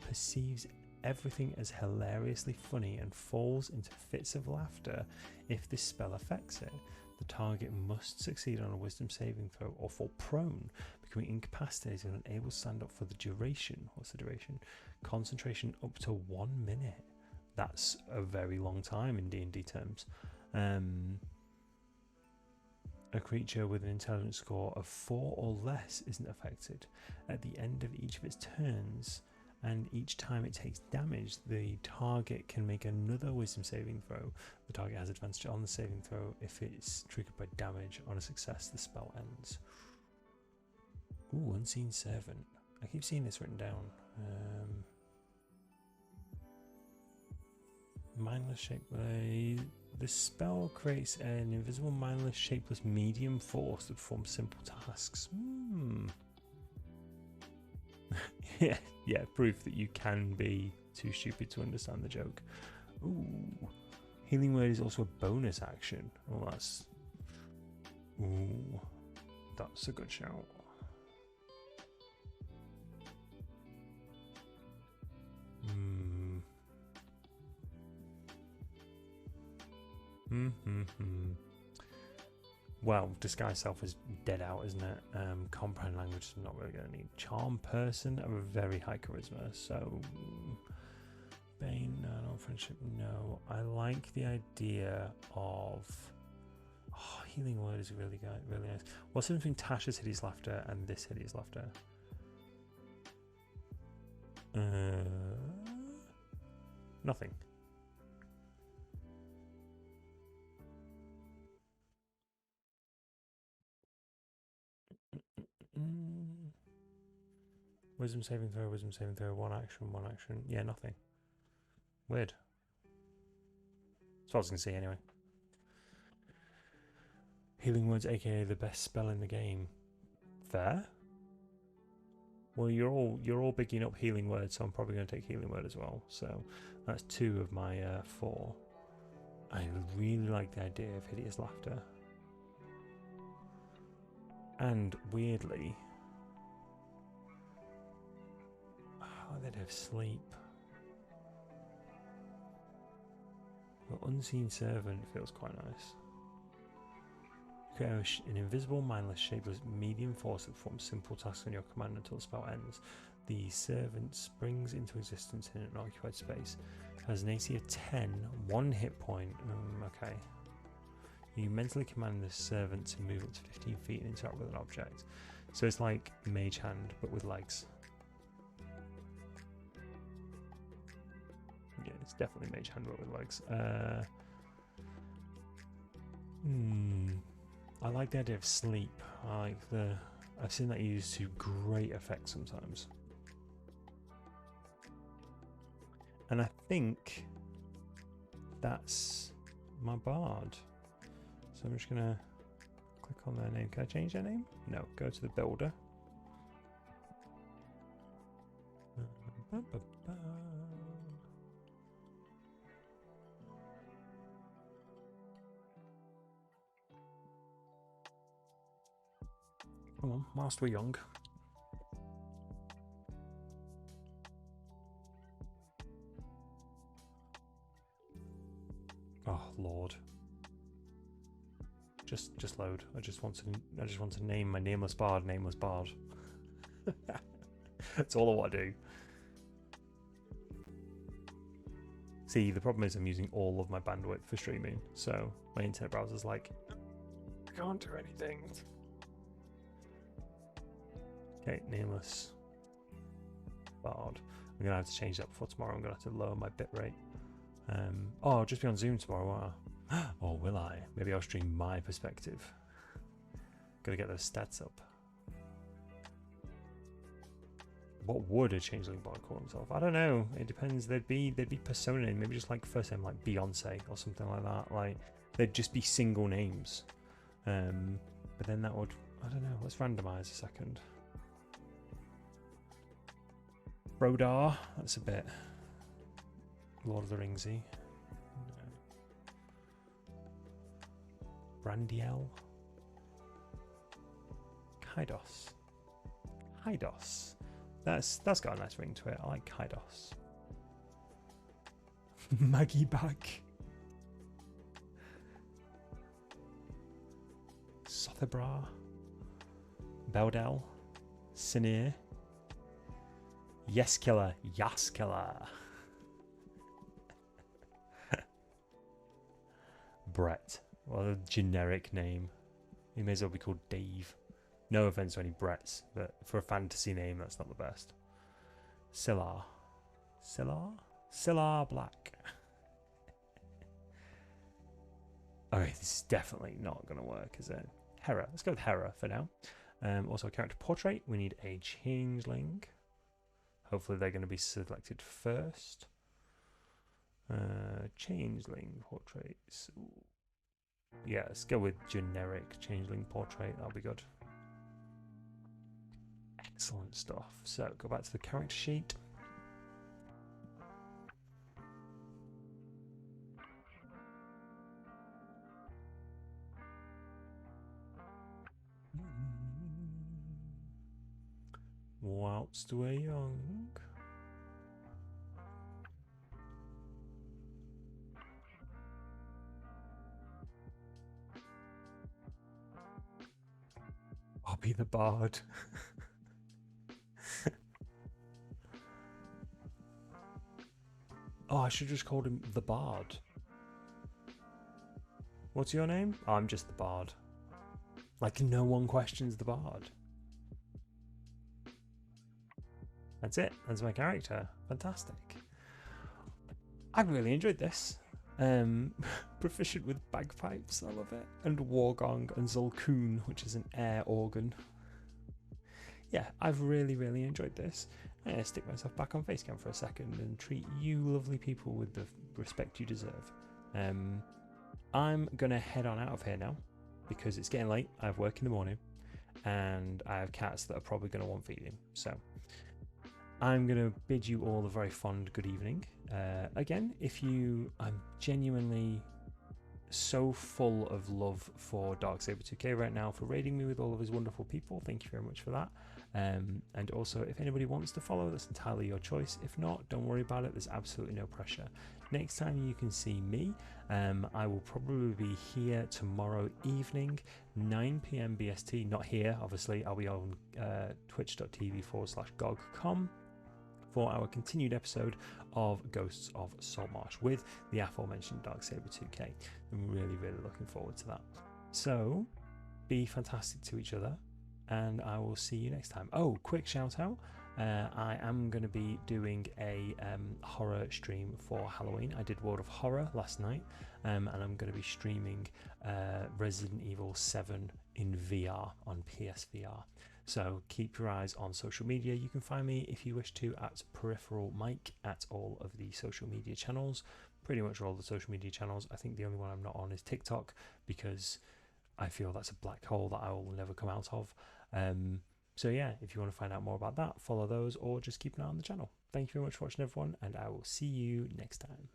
perceives everything as hilariously funny and falls into fits of laughter if this spell affects it. The target must succeed on a wisdom saving throw or fall prone, becoming incapacitated and unable to stand up for the duration. What's the duration? Concentration up to 1 minute. That's a very long time in D&D terms. A creature with an intelligence score of 4 or less isn't affected. At the end of each of its turns, and each time it takes damage, the target can make another wisdom saving throw. The target has advantage on the saving throw. If it's triggered by damage, on a success, the spell ends. Ooh, Unseen Servant. I keep seeing this written down. Mindless Shapeless. The spell creates an invisible, mindless, shapeless medium force that performs simple tasks. Yeah, proof that you can be too stupid to understand the joke. Ooh. Healing Word is also a bonus action. Oh, that's... Ooh. That's a good shout. Well, Disguise Self is dead out, isn't it? Comprehend Language is not really going to need. Charm Person of a very high charisma, so... Bane, no. Friendship, no. I like the idea of... Oh, Healing Word is really good, really nice. What's the difference between Tasha's Hideous Laughter and this Hideous Laughter? Nothing. Wisdom saving throw, one action. Yeah, nothing. Weird. That's what I was going to say anyway. Healing Words, aka the best spell in the game. Fair? Well, you're all bigging up Healing Word, so I'm probably going to take Healing Word as well. So that's 2 of my 4. I really like the idea of Hideous Laughter. And weirdly... Oh, they'd have Sleep. Well, Unseen Servant feels quite nice. Create an invisible, mindless, shapeless, medium force that performs simple tasks on your command until the spell ends. The servant springs into existence in an occupied space. Has an AC of 10, 1 hit point. Okay. You mentally command the servant to move up to 15 feet and interact with an object. So it's like Mage Hand, but with legs. Yeah, it's definitely Mage Hand, but with legs. I like the idea of sleep. I've seen that used to great effect sometimes. And I think that's my bard. So I'm just gonna click on their name. Can I change their name? No, go to the builder. Come on, whilst we're young. Oh Lord. Just load. I just want to name my nameless bard nameless bard. That's all I want to do. See, the problem is I'm using all of my bandwidth for streaming, so my internet browser's like, I can't do anything. Okay, nameless bard. I'm gonna have to change that before tomorrow. I'm gonna have to lower my bitrate. Oh, I'll just be on Zoom tomorrow, won't I? Or will I? Maybe I'll stream my perspective. Gotta get those stats up. What would a Changeling Bard call himself? I don't know. It depends. They'd be personated. Maybe just like first name like Beyonce or something like that. Like they'd just be single names. But then that would, I don't know. Let's randomize a second. Brodar. That's a bit Lord of the Ringsy. Brandiel. Kaidos. Kaidos. That's got a nice ring to it. I like Kaidos. Maggie back. Sothebra. Beldel. Sinir. Yes Killer. Yas Killer. Brett. What a generic name. He may as well be called Dave. No offense to any Bretts, but for a fantasy name, that's not the best. Scylla. Scylla? Scylla Black. Okay, this is definitely not going to work, is it? Hera. Let's go with Hera for now. Also, a character portrait. We need a changeling. Hopefully they're going to be selected first. Changeling portraits. Ooh. Yeah, let's go with generic changeling portrait. That'll be good. Excellent stuff. So go back to the character sheet. Whilst we're young. I'll be the bard. Oh, I should just call him the Bard. What's your name? Oh, I'm just the Bard. Like no one questions the Bard. That's it. That's my character. Fantastic. I really enjoyed this. Proficient with bagpipes, I love it. And Wargong and Zulkoon, which is an air organ. Yeah, I've really enjoyed this. I'm going to stick myself back on Facecam for a second and treat you lovely people with the respect you deserve. I'm going to head on out of here now because it's getting late. I have work in the morning and I have cats that are probably going to want feeding. So I'm going to bid you all a very fond good evening. Again, I'm genuinely so full of love for Darksaber 2K right now for raiding me with all of his wonderful people. Thank you very much for that. And also, if anybody wants to follow, that's entirely your choice. If not, don't worry about it. There's absolutely no pressure. Next time you can see me, I will probably be here tomorrow evening, 9 p.m. BST. Not here, obviously. I'll be on twitch.tv/GOG.com for our continued episode of Ghosts of Saltmarsh with the aforementioned Darksaber 2K. I'm really, really looking forward to that. So, be fantastic to each other, and I will see you next time. Oh, quick shout out. I am going to be doing a horror stream for Halloween. I did World of Horror last night, and I'm going to be streaming Resident Evil 7 in VR on PSVR. So keep your eyes on social media. You can find me, if you wish to, at Peripheral Mike at all of the social media channels. Pretty much all the social media channels. I think the only one I'm not on is TikTok, because I feel that's a black hole that I will never come out of. So yeah, if you want to find out more about that, follow those, or just keep an eye on the channel. Thank you very much for watching, everyone, and I will see you next time.